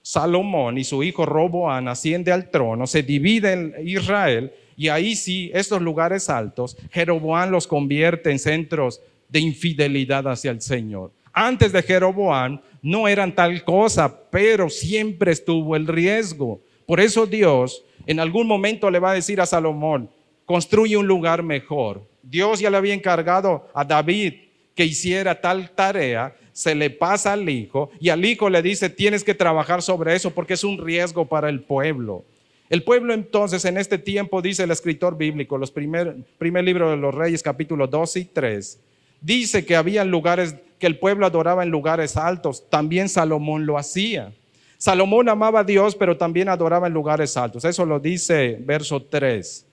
Salomón y su hijo Roboam asciende al trono, se divide en Israel, y ahí sí, estos lugares altos, Jeroboam los convierte en centros de infidelidad hacia el Señor. Antes de Jeroboam no eran tal cosa, pero siempre estuvo el riesgo. Por eso Dios en algún momento le va a decir a Salomón: construye un lugar mejor. Dios ya le había encargado a David que hiciera tal tarea, se le pasa al hijo y al hijo le dice: tienes que trabajar sobre eso porque es un riesgo para el pueblo. El pueblo entonces en este tiempo, dice el escritor bíblico, los primer libro de los Reyes, capítulos 2 y 3, dice que había lugares que el pueblo adoraba en lugares altos. También Salomón lo hacía. Salomón amaba a Dios, pero también adoraba en lugares altos. Eso lo dice verso 3.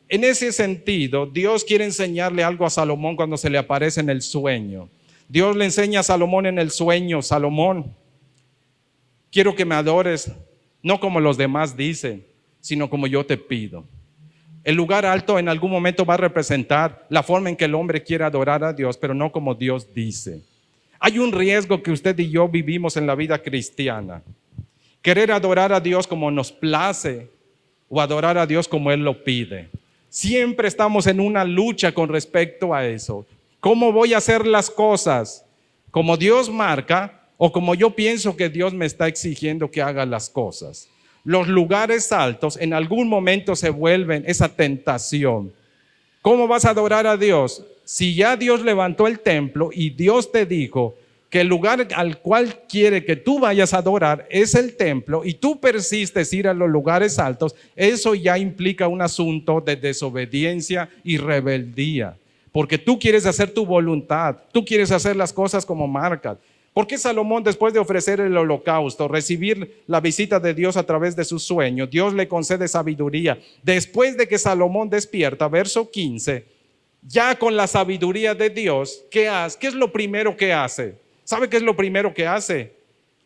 En ese sentido, Dios quiere enseñarle algo a Salomón cuando se le aparece en el sueño. Dios le enseña a Salomón en el sueño: Salomón, quiero que me adores, no como los demás dicen, sino como yo te pido. El lugar alto en algún momento va a representar la forma en que el hombre quiere adorar a Dios, pero no como Dios dice. Hay un riesgo que usted y yo vivimos en la vida cristiana: querer adorar a Dios como nos place o adorar a Dios como Él lo pide. Siempre estamos en una lucha con respecto a eso. ¿Cómo voy a hacer las cosas? ¿Como Dios marca o como yo pienso que Dios me está exigiendo que haga las cosas? Los lugares altos en algún momento se vuelven esa tentación. ¿Cómo vas a adorar a Dios si ya Dios levantó el templo y Dios te dijo que el lugar al cual quiere que tú vayas a adorar es el templo, y tú persistes ir a los lugares altos? Eso ya implica un asunto de desobediencia y rebeldía, porque tú quieres hacer tu voluntad, tú quieres hacer las cosas como marcas. ¿Por qué Salomón, después de ofrecer el holocausto, recibir la visita de Dios a través de sus sueños, Dios le concede sabiduría? Después de que Salomón despierta, verso 15, ya con la sabiduría de Dios, ¿qué hace? ¿Qué es lo primero que hace? ¿Sabe qué es lo primero que hace?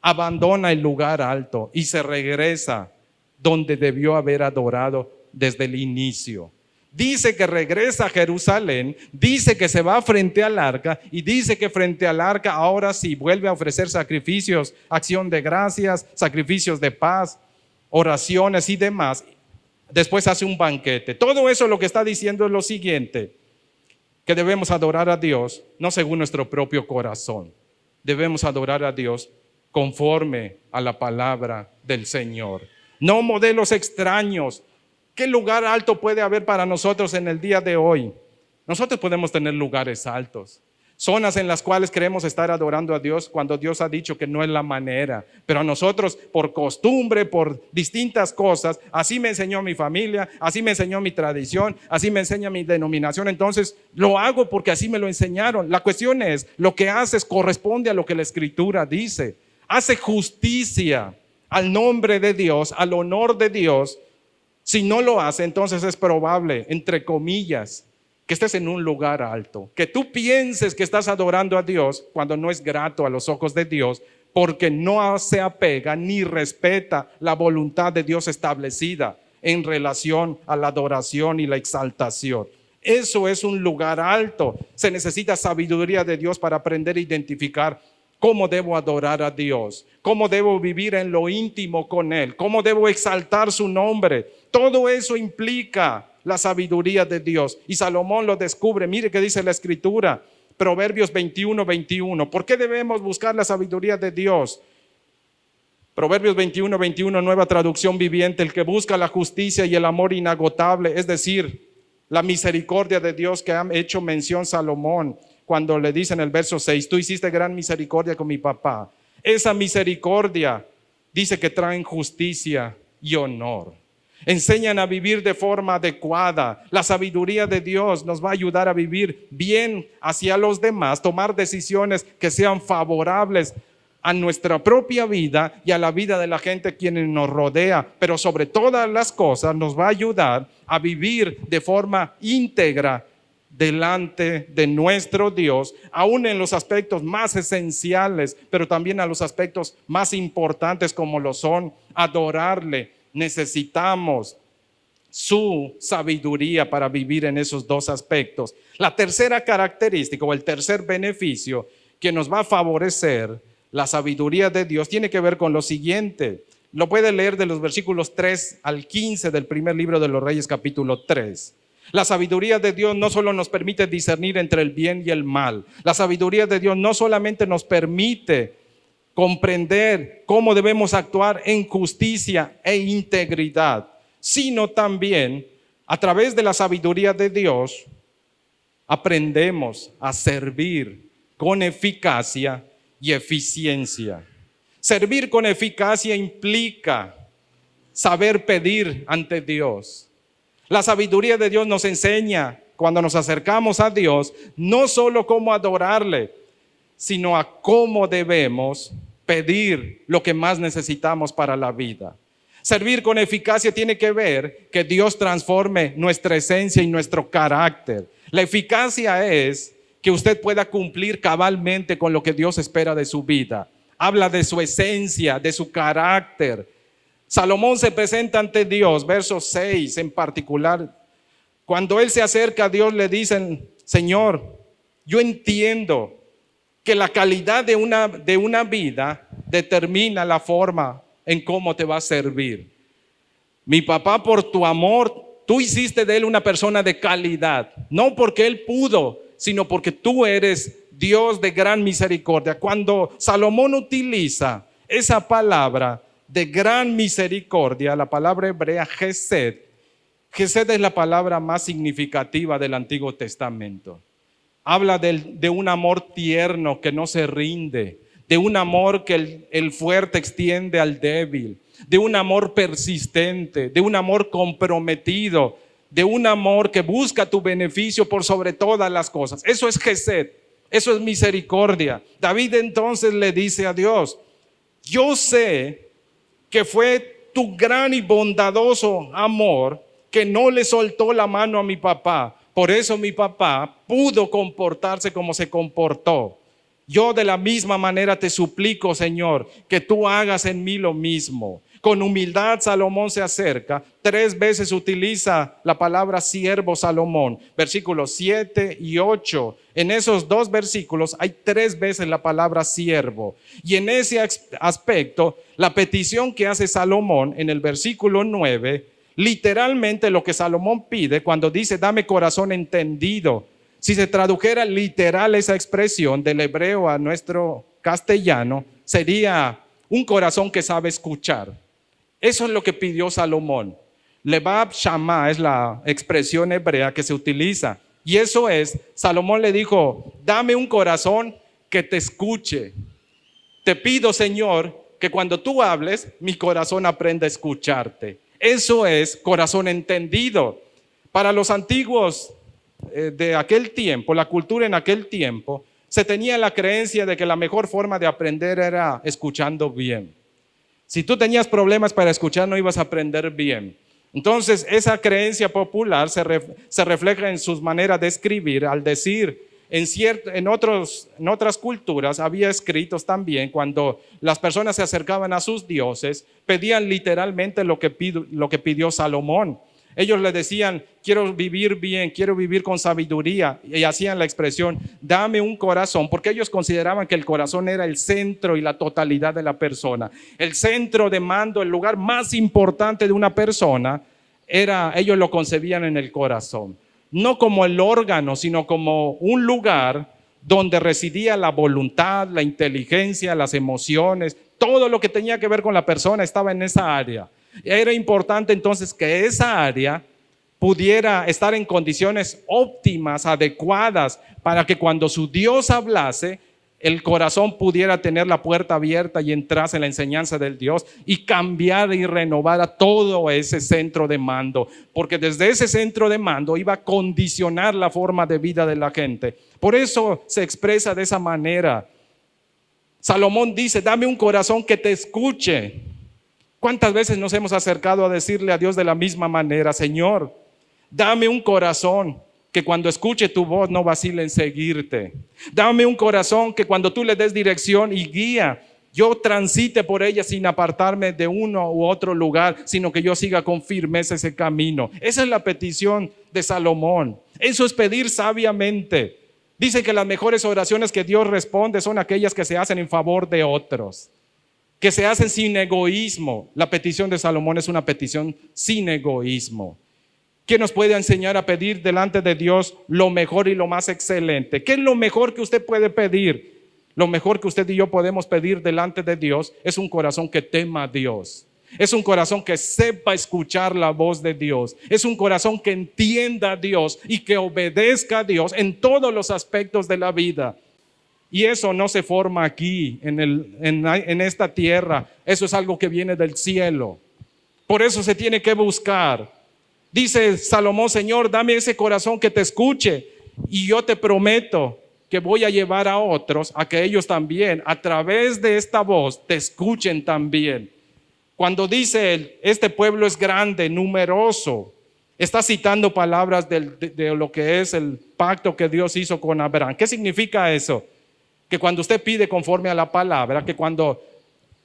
Abandona el lugar alto y se regresa donde debió haber adorado desde el inicio. Dice que regresa a Jerusalén, dice que se va frente al arca, y dice que frente al arca ahora sí vuelve a ofrecer sacrificios, acción de gracias, sacrificios de paz, oraciones y demás. Después hace un banquete. Todo eso lo que está diciendo es lo siguiente: que debemos adorar a Dios no según nuestro propio corazón. Debemos adorar a Dios conforme a la palabra del Señor. No modelos extraños. ¿Qué lugar alto puede haber para nosotros en el día de hoy? Nosotros podemos tener lugares altos, zonas en las cuales queremos estar adorando a Dios cuando Dios ha dicho que no es la manera. Pero a nosotros, por costumbre, por distintas cosas, así me enseñó mi familia, así me enseñó mi tradición, así me enseña mi denominación, entonces lo hago porque así me lo enseñaron. La cuestión es, lo que haces corresponde a lo que la Escritura dice. Hace justicia al nombre de Dios, al honor de Dios. Si no lo hace, entonces es probable, entre comillas, que estés en un lugar alto, que tú pienses que estás adorando a Dios cuando no es grato a los ojos de Dios, porque no se apega ni respeta la voluntad de Dios establecida. en relación a la adoración y la exaltación. Eso es un lugar alto. Se necesita sabiduría de Dios para aprender a identificar cómo debo adorar a Dios, cómo debo vivir en lo íntimo con Él, cómo debo exaltar su nombre. Todo eso implica la sabiduría de Dios. Y Salomón lo descubre. Mire qué dice la Escritura, Proverbios 21:21. ¿Por qué debemos buscar la sabiduría de Dios? Proverbios 21:21, nueva traducción viviente. El que busca la justicia y el amor inagotable, es decir, la misericordia de Dios que ha hecho mención Salomón cuando le dice en el verso 6, tú hiciste gran misericordia con mi papá. Esa misericordia dice que traen justicia y honor. Enseñan a vivir de forma adecuada. La sabiduría de Dios nos va a ayudar a vivir bien hacia los demás, tomar decisiones que sean favorables a nuestra propia vida y a la vida de la gente quienes nos rodea, pero sobre todas las cosas nos va a ayudar a vivir de forma íntegra delante de nuestro Dios, aún en los aspectos más esenciales, pero también a los aspectos más importantes como lo son adorarle. Necesitamos su sabiduría para vivir en esos dos aspectos. La tercera característica o el tercer beneficio que nos va a favorecer la sabiduría de Dios tiene que ver con lo siguiente. Lo puede leer de los versículos 3 al 15 del primer libro de los Reyes, capítulo 3. La sabiduría de Dios no solo nos permite discernir entre el bien y el mal. La sabiduría de Dios no solamente nos permite comprender cómo debemos actuar en justicia e integridad, sino también a través de la sabiduría de Dios aprendemos a servir con eficacia y eficiencia. Servir con eficacia implica saber pedir ante Dios. La sabiduría de Dios nos enseña, cuando nos acercamos a Dios, no solo cómo adorarle, sino a cómo debemos pedir lo que más necesitamos para la vida. Servir con eficacia tiene que ver que Dios transforme nuestra esencia y nuestro carácter. La eficacia es que usted pueda cumplir cabalmente con lo que Dios espera de su vida. Habla de su esencia, de su carácter. Salomón se presenta ante Dios, verso 6 en particular. Cuando él se acerca a Dios le dicen, Señor, yo entiendo que la calidad de una vida determina la forma en cómo te va a servir. Mi papá, por tu amor, tú hiciste de él una persona de calidad, no porque él pudo, sino porque tú eres Dios de gran misericordia. Cuando Salomón utiliza esa palabra de gran misericordia, la palabra hebrea Gesed, Gesed es la palabra más significativa del Antiguo Testamento. Habla de un amor tierno que no se rinde, de un amor que el fuerte extiende al débil, de un amor persistente, de un amor comprometido, de un amor que busca tu beneficio por sobre todas las cosas. Eso es Gesed, eso es misericordia. David entonces le dice a Dios, yo sé que fue tu gran y bondadoso amor que no le soltó la mano a mi papá. Por eso mi papá pudo comportarse como se comportó. Yo de la misma manera te suplico, Señor, que tú hagas en mí lo mismo. Con humildad Salomón se acerca. 3 veces utiliza la palabra siervo Salomón, versículos 7 y 8. En esos 2 versículos hay 3 veces la palabra siervo. Y en ese aspecto, la petición que hace Salomón en el versículo 9, literalmente lo que Salomón pide cuando dice, dame corazón entendido. Si se tradujera literal esa expresión del hebreo a nuestro castellano, sería un corazón que sabe escuchar. Eso es lo que pidió Salomón. Lebab Shammah es la expresión hebrea que se utiliza. Y eso es, Salomón le dijo, dame un corazón que te escuche. Te pido, Señor, que cuando tú hables, mi corazón aprenda a escucharte. Eso es corazón entendido. Para los antiguos de aquel tiempo, la cultura en aquel tiempo, se tenía la creencia de que la mejor forma de aprender era escuchando bien. Si tú tenías problemas para escuchar, no ibas a aprender bien. Entonces, esa creencia popular se refleja en sus maneras de escribir al decir en otras culturas había escritos también, cuando las personas se acercaban a sus dioses, pedían literalmente lo que pidió Salomón. Ellos le decían, quiero vivir bien, quiero vivir con sabiduría, y hacían la expresión, dame un corazón, porque ellos consideraban que el corazón era el centro y la totalidad de la persona. El centro de mando, el lugar más importante de una persona, ellos lo concebían en el corazón. No como el órgano, sino como un lugar donde residía la voluntad, la inteligencia, las emociones, todo lo que tenía que ver con la persona estaba en esa área. Era importante entonces que esa área pudiera estar en condiciones óptimas, adecuadas, para que cuando su Dios hablase, el corazón pudiera tener la puerta abierta y entrase en la enseñanza del Dios y cambiar y renovar a todo ese centro de mando, porque desde ese centro de mando iba a condicionar la forma de vida de la gente. Por eso se expresa de esa manera. Salomón dice, dame un corazón que te escuche. ¿Cuántas veces nos hemos acercado a decirle a Dios de la misma manera? Señor, dame un corazón que cuando escuche tu voz no vacile en seguirte. Dame un corazón que cuando tú le des dirección y guía, yo transite por ella sin apartarme de uno u otro lugar, sino que yo siga con firmeza ese camino. Esa es la petición de Salomón. Eso es pedir sabiamente. Dice que las mejores oraciones que Dios responde son aquellas que se hacen en favor de otros, que se hacen sin egoísmo. La petición de Salomón es una petición sin egoísmo. ¿Quién nos puede enseñar a pedir delante de Dios lo mejor y lo más excelente? ¿Qué es lo mejor que usted puede pedir? Lo mejor que usted y yo podemos pedir delante de Dios es un corazón que tema a Dios. Es un corazón que sepa escuchar la voz de Dios. Es un corazón que entienda a Dios y que obedezca a Dios en todos los aspectos de la vida. Y eso no se forma aquí en esta tierra. Eso es algo que viene del cielo. Por eso se tiene que buscar. Dice Salomón, Señor, dame ese corazón que te escuche, y yo te prometo que voy a llevar a otros a que ellos también, a través de esta voz, te escuchen también. Cuando dice él, este pueblo es grande, numeroso, está citando palabras de lo que es el pacto que Dios hizo con Abraham. ¿Qué significa eso? Que cuando usted pide conforme a la palabra, que cuando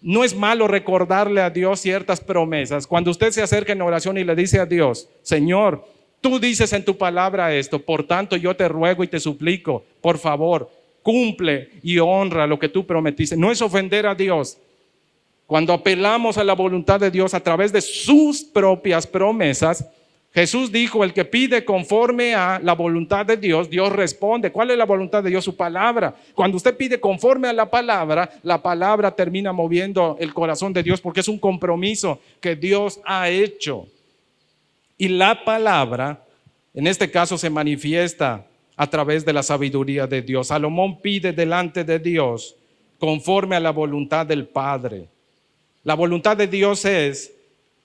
no es malo recordarle a Dios ciertas promesas, cuando usted se acerca en oración y le dice a Dios, Señor, tú dices en tu palabra esto, por tanto yo te ruego y te suplico, por favor, cumple y honra lo que tú prometiste. No es ofender a Dios. Cuando apelamos a la voluntad de Dios a través de sus propias promesas, Jesús dijo, el que pide conforme a la voluntad de Dios, Dios responde. ¿Cuál es la voluntad de Dios? Su palabra. Cuando usted pide conforme a la palabra termina moviendo el corazón de Dios, porque es un compromiso que Dios ha hecho. Y la palabra, en este caso, se manifiesta a través de la sabiduría de Dios. Salomón pide delante de Dios conforme a la voluntad del Padre. La voluntad de Dios es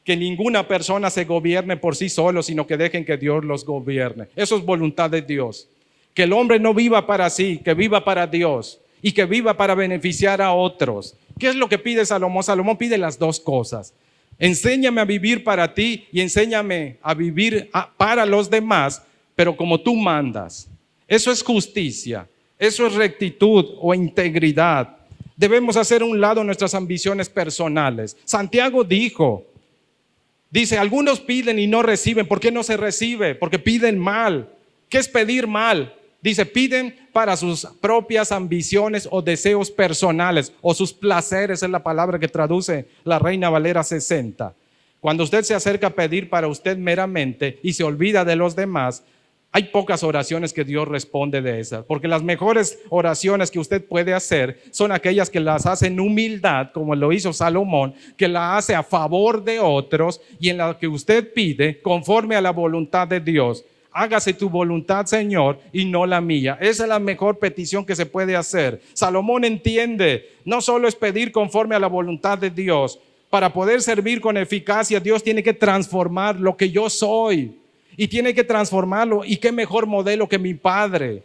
que ninguna persona se gobierne por sí solo, sino que dejen que Dios los gobierne. Eso es voluntad de Dios. Que el hombre no viva para sí, que viva para Dios y que viva para beneficiar a otros. ¿Qué es lo que pide Salomón? Salomón pide las dos cosas. Enséñame a vivir para ti y enséñame a vivir para los demás, pero como tú mandas. Eso es justicia, eso es rectitud o integridad. Debemos hacer a un lado nuestras ambiciones personales. Santiago dice, algunos piden y no reciben. ¿Por qué no se recibe? Porque piden mal. ¿Qué es pedir mal? Dice, piden para sus propias ambiciones o deseos personales o sus placeres, es la palabra que traduce la Reina Valera 60. Cuando usted se acerca a pedir para usted meramente y se olvida de los demás, hay pocas oraciones que Dios responde de esas, porque las mejores oraciones que usted puede hacer son aquellas que las hace en humildad, como lo hizo Salomón, que la hace a favor de otros y en la que usted pide conforme a la voluntad de Dios. Hágase tu voluntad, Señor, y no la mía. Esa es la mejor petición que se puede hacer. Salomón entiende, no solo es pedir conforme a la voluntad de Dios. Para poder servir con eficacia, Dios tiene que transformar lo que yo soy. Y tiene que transformarlo. Y qué mejor modelo que mi Padre.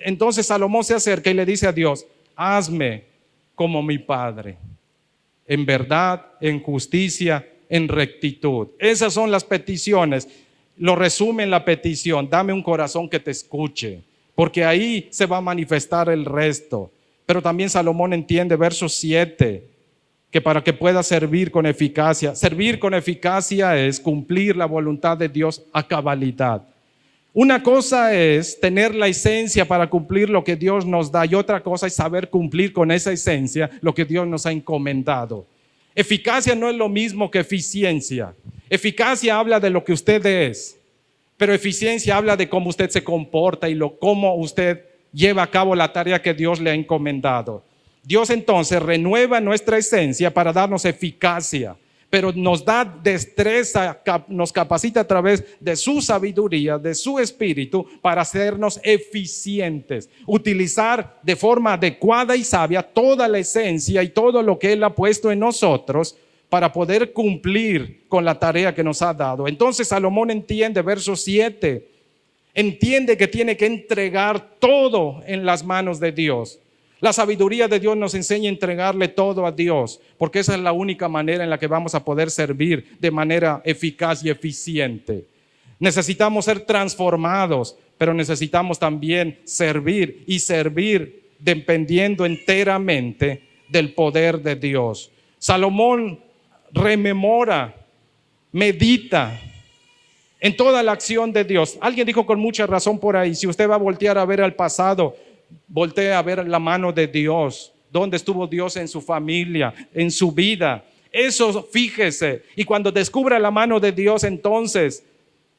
Entonces Salomón se acerca y le dice a Dios, hazme como mi Padre, en verdad, en justicia, en rectitud. Esas son las peticiones. Lo resume en la petición, dame un corazón que te escuche. porque ahí se va a manifestar el resto. Pero también Salomón entiende, verso 7, que para que pueda servir con eficacia es cumplir la voluntad de Dios a cabalidad. Una cosa es tener la esencia para cumplir lo que Dios nos da y otra cosa es saber cumplir con esa esencia lo que Dios nos ha encomendado. Eficacia no es lo mismo que eficiencia. Eficacia habla de lo que usted es, pero eficiencia habla de cómo usted se comporta y cómo usted lleva a cabo la tarea que Dios le ha encomendado. Dios entonces renueva nuestra esencia para darnos eficacia, pero nos da destreza, nos capacita a través de su sabiduría, de su espíritu, para hacernos eficientes, utilizar de forma adecuada y sabia toda la esencia y todo lo que Él ha puesto en nosotros para poder cumplir con la tarea que nos ha dado. Entonces Salomón entiende, verso 7, entiende que tiene que entregar todo en las manos de Dios. La sabiduría de Dios nos enseña a entregarle todo a Dios, porque esa es la única manera en la que vamos a poder servir de manera eficaz y eficiente. Necesitamos ser transformados, pero necesitamos también servir y servir dependiendo enteramente del poder de Dios. Salomón rememora, medita en toda la acción de Dios. Alguien dijo con mucha razón por ahí, si usted va a voltear a ver al pasado, voltee a ver la mano de Dios. ¿Dónde estuvo Dios en su familia, en su vida? Eso fíjese. Y cuando descubra la mano de Dios, entonces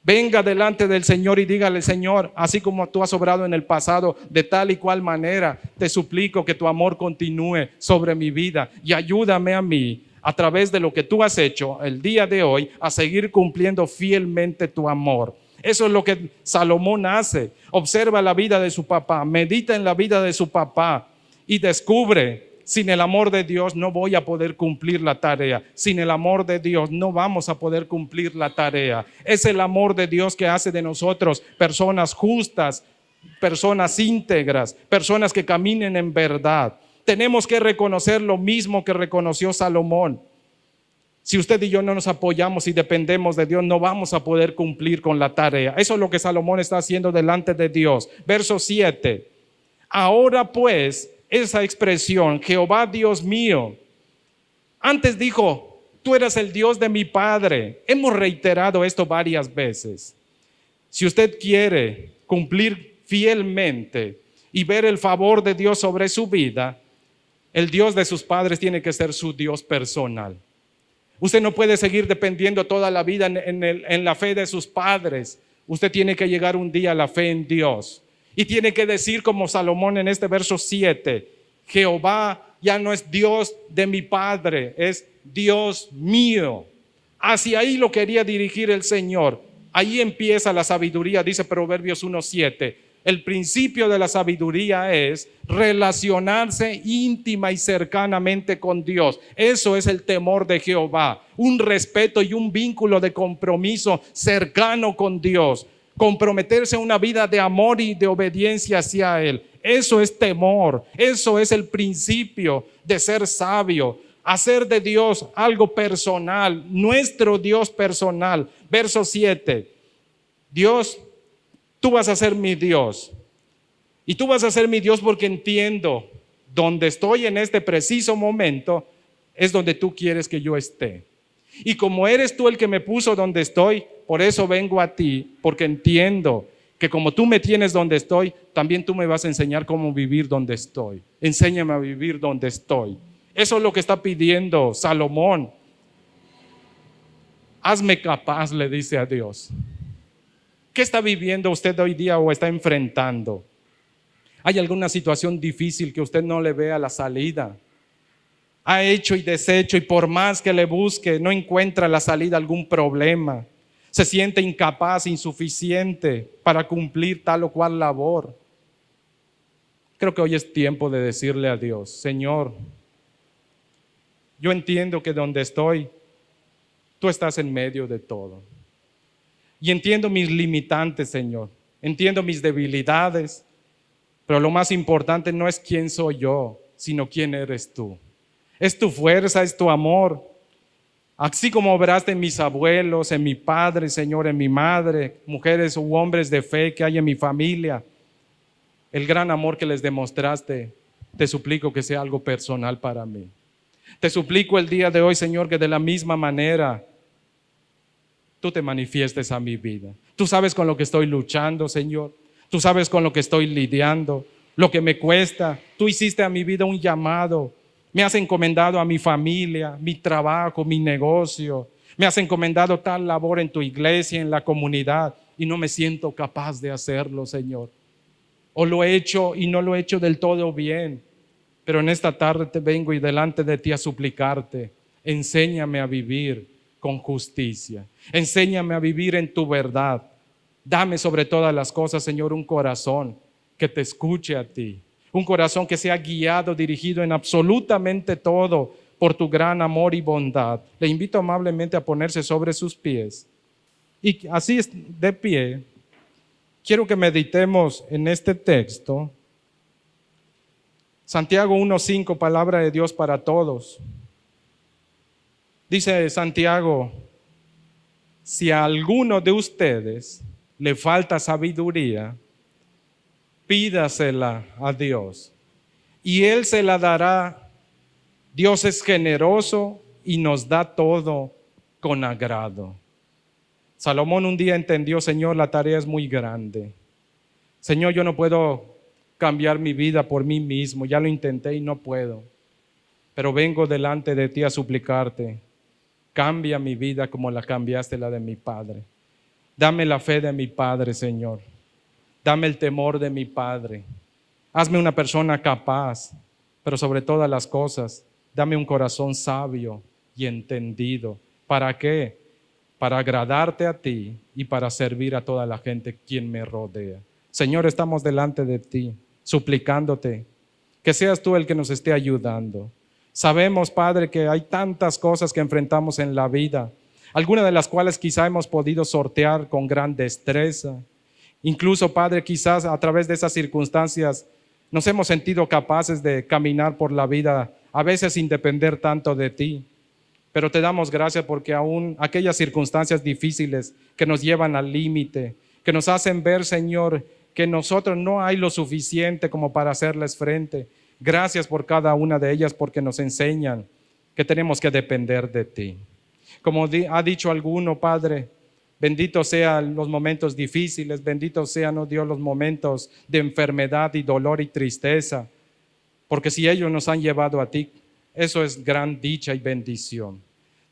venga delante del Señor y dígale: Señor, así como tú has obrado en el pasado de tal y cual manera, te suplico que tu amor continúe sobre mi vida y ayúdame a mí, a través de lo que tú has hecho el día de hoy, a seguir cumpliendo fielmente tu amor. Eso es lo que Salomón hace. Observa la vida de su papá, medita en la vida de su papá y descubre: sin el amor de Dios no voy a poder cumplir la tarea. Sin el amor de Dios no vamos a poder cumplir la tarea. Es el amor de Dios que hace de nosotros personas justas, personas íntegras, personas que caminen en verdad. Tenemos que reconocer lo mismo que reconoció Salomón. Si usted y yo no nos apoyamos y dependemos de Dios, no vamos a poder cumplir con la tarea. Eso es lo que Salomón está haciendo delante de Dios. Verso 7. Ahora pues, esa expresión, Jehová Dios mío. Antes dijo: tú eras el Dios de mi padre. Hemos reiterado esto varias veces. Si usted quiere cumplir fielmente y ver el favor de Dios sobre su vida, el Dios de sus padres tiene que ser su Dios personal. Usted no puede seguir dependiendo toda la vida en la fe de sus padres. Usted tiene que llegar un día a la fe en Dios. Y tiene que decir como Salomón en este verso 7, Jehová ya no es Dios de mi padre, es Dios mío. Hacia ahí lo quería dirigir el Señor. Ahí empieza la sabiduría, dice Proverbios 1:7. El principio de la sabiduría es relacionarse íntima y cercanamente con Dios. Eso es el temor de Jehová, un respeto y un vínculo de compromiso cercano con Dios. Comprometerse a una vida de amor y de obediencia hacia Él. Eso es temor, eso es el principio de ser sabio. Hacer de Dios algo personal, nuestro Dios personal. Verso 7. Dios, tú vas a ser mi Dios. Y tú vas a ser mi Dios porque entiendo donde estoy en este preciso momento es donde tú quieres que yo esté. Y como eres tú el que me puso donde estoy, por eso vengo a ti, porque entiendo que como tú me tienes donde estoy, también tú me vas a enseñar cómo vivir donde estoy. Enséñame a vivir donde estoy. Eso es lo que está pidiendo Salomón. Hazme capaz, le dice a Dios. ¿Qué está viviendo usted hoy día o está enfrentando? ¿Hay alguna situación difícil que usted no le vea la salida? Ha hecho y deshecho y por más que le busque no encuentra la salida a algún problema. Se siente incapaz, insuficiente para cumplir tal o cual labor. Creo que hoy es tiempo de decirle a Dios: Señor, yo entiendo que donde estoy, tú estás en medio de todo. Y entiendo mis limitantes, Señor. Entiendo mis debilidades. Pero lo más importante no es quién soy yo, sino quién eres tú. Es tu fuerza, es tu amor. Así como obraste en mis abuelos, en mi padre, Señor, en mi madre, mujeres u hombres de fe que hay en mi familia. el gran amor que les demostraste, te suplico que sea algo personal para mí. Te suplico el día de hoy, Señor, que de la misma manera tú te manifiestes a mi vida. Tú sabes con lo que estoy luchando, Señor. Tú sabes con lo que estoy lidiando, lo que me cuesta. Tú hiciste a mi vida un llamado. Me has encomendado a mi familia, mi trabajo, mi negocio. Me has encomendado tal labor en tu iglesia, en la comunidad, y no me siento capaz de hacerlo, Señor. O lo he hecho y no lo he hecho del todo bien. Pero en esta tarde te vengo y delante de ti a suplicarte, enséñame a vivir con justicia. Enséñame a vivir en tu verdad. Dame sobre todas las cosas, Señor, un corazón que te escuche a ti. Un corazón que sea guiado, dirigido en absolutamente todo por tu gran amor y bondad. Le invito amablemente a ponerse sobre sus pies. Y así de pie, quiero que meditemos en este texto. Santiago 1:5, palabra de Dios para todos. Dice Santiago, si a alguno de ustedes le falta sabiduría, pídasela a Dios y Él se la dará. Dios es generoso y nos da todo con agrado. Salomón un día entendió, Señor, la tarea es muy grande. Señor, yo no puedo cambiar mi vida por mí mismo, ya lo intenté y no puedo, pero vengo delante de ti a suplicarte, cambia mi vida como la cambiaste la de mi padre. Dame la fe de mi padre, Señor. Dame el temor de mi padre. Hazme una persona capaz, pero sobre todas las cosas, dame un corazón sabio y entendido. ¿Para qué? Para agradarte a ti y para servir a toda la gente quien me rodea. Señor, estamos delante de ti, suplicándote que seas tú el que nos esté ayudando. Sabemos, Padre, que hay tantas cosas que enfrentamos en la vida, algunas de las cuales quizá hemos podido sortear con gran destreza. Incluso, Padre, quizás a través de esas circunstancias nos hemos sentido capaces de caminar por la vida, a veces sin depender tanto de ti. Pero te damos gracias porque aún aquellas circunstancias difíciles que nos llevan al límite, que nos hacen ver, Señor, que nosotros no hay lo suficiente como para hacerles frente. Gracias por cada una de ellas porque nos enseñan que tenemos que depender de ti. Como ha dicho alguno, Padre, bendito sean los momentos difíciles, bendito sean, oh Dios, los momentos de enfermedad y dolor y tristeza, porque si ellos nos han llevado a ti, eso es gran dicha y bendición.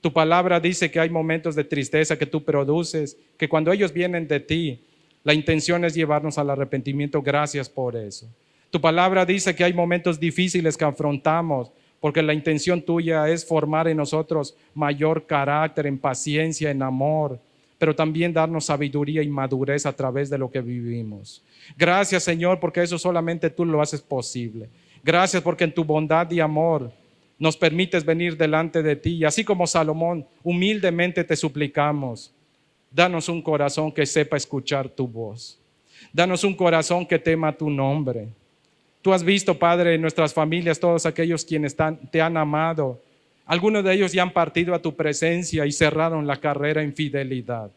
Tu palabra dice que hay momentos de tristeza que tú produces, que cuando ellos vienen de ti, la intención es llevarnos al arrepentimiento. Gracias por eso. Tu palabra dice que hay momentos difíciles que afrontamos, porque la intención tuya es formar en nosotros mayor carácter, en paciencia, en amor, pero también darnos sabiduría y madurez a través de lo que vivimos. Gracias, Señor, porque eso solamente tú lo haces posible. Gracias porque en tu bondad y amor nos permites venir delante de ti. Y así como Salomón, humildemente te suplicamos, danos un corazón que sepa escuchar tu voz. Danos un corazón que tema tu nombre. Tú has visto, Padre, en nuestras familias, todos aquellos quienes te han amado. Algunos de ellos ya han partido a tu presencia y cerraron la carrera en fidelidad.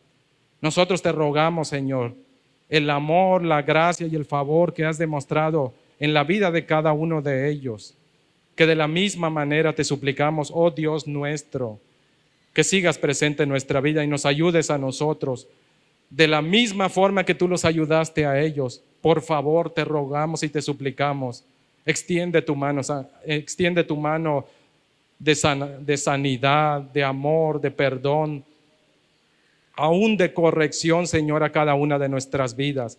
Nosotros te rogamos, Señor, el amor, la gracia y el favor que has demostrado en la vida de cada uno de ellos, que de la misma manera te suplicamos, oh Dios nuestro, que sigas presente en nuestra vida y nos ayudes a nosotros de la misma forma que tú los ayudaste a ellos. Por favor, te rogamos y te suplicamos, extiende tu mano de sanidad, de amor, de perdón, aún de corrección, Señor, a cada una de nuestras vidas,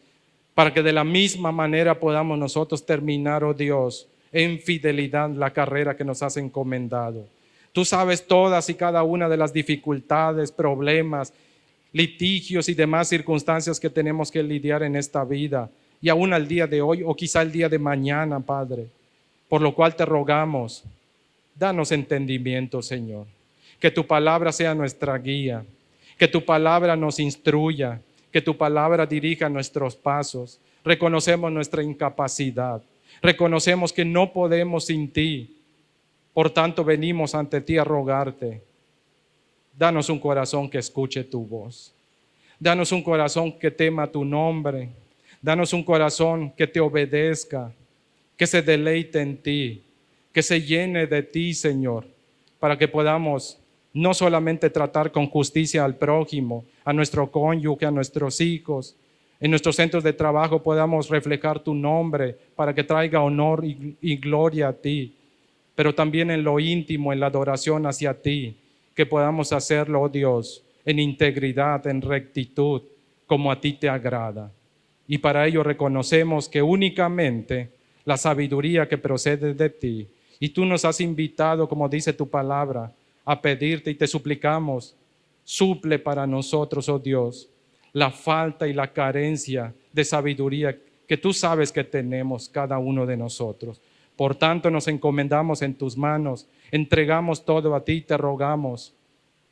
para que de la misma manera podamos nosotros terminar, oh Dios, en fidelidad la carrera que nos has encomendado. Tú sabes todas y cada una de las dificultades, problemas, litigios y demás circunstancias que tenemos que lidiar en esta vida, y aún al día de hoy o quizá el día de mañana, Padre, por lo cual te rogamos, danos entendimiento, Señor, que tu palabra sea nuestra guía, que tu palabra nos instruya, que tu palabra dirija nuestros pasos. Reconocemos nuestra incapacidad, reconocemos que no podemos sin ti, por tanto venimos ante ti a rogarte. Danos un corazón que escuche tu voz. Danos un corazón que tema tu nombre. Danos un corazón que te obedezca, que se deleite en ti, que se llene de ti, Señor, para que podamos no solamente tratar con justicia al prójimo, a nuestro cónyuge, a nuestros hijos. En nuestros centros de trabajo podamos reflejar tu nombre para que traiga honor y gloria a ti, pero también en lo íntimo, en la adoración hacia ti, que podamos hacerlo, oh Dios, en integridad, en rectitud, como a ti te agrada. Y para ello reconocemos que únicamente la sabiduría que procede de ti, y tú nos has invitado, como dice tu palabra, a pedirte y te suplicamos, suple para nosotros, oh Dios, la falta y la carencia de sabiduría que tú sabes que tenemos cada uno de nosotros. Por tanto, nos encomendamos en tus manos, entregamos todo a ti y te rogamos,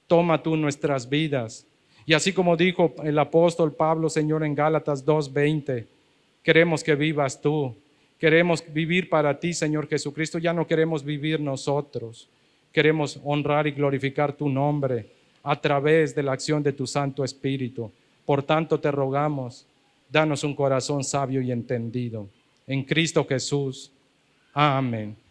toma tú nuestras vidas. Y así como dijo el apóstol Pablo, Señor, en Gálatas 2:20, queremos que vivas tú, queremos vivir para ti, Señor Jesucristo, ya no queremos vivir nosotros, queremos honrar y glorificar tu nombre a través de la acción de tu Santo Espíritu. Por tanto, te rogamos, danos un corazón sabio y entendido. En Cristo Jesús. Amén.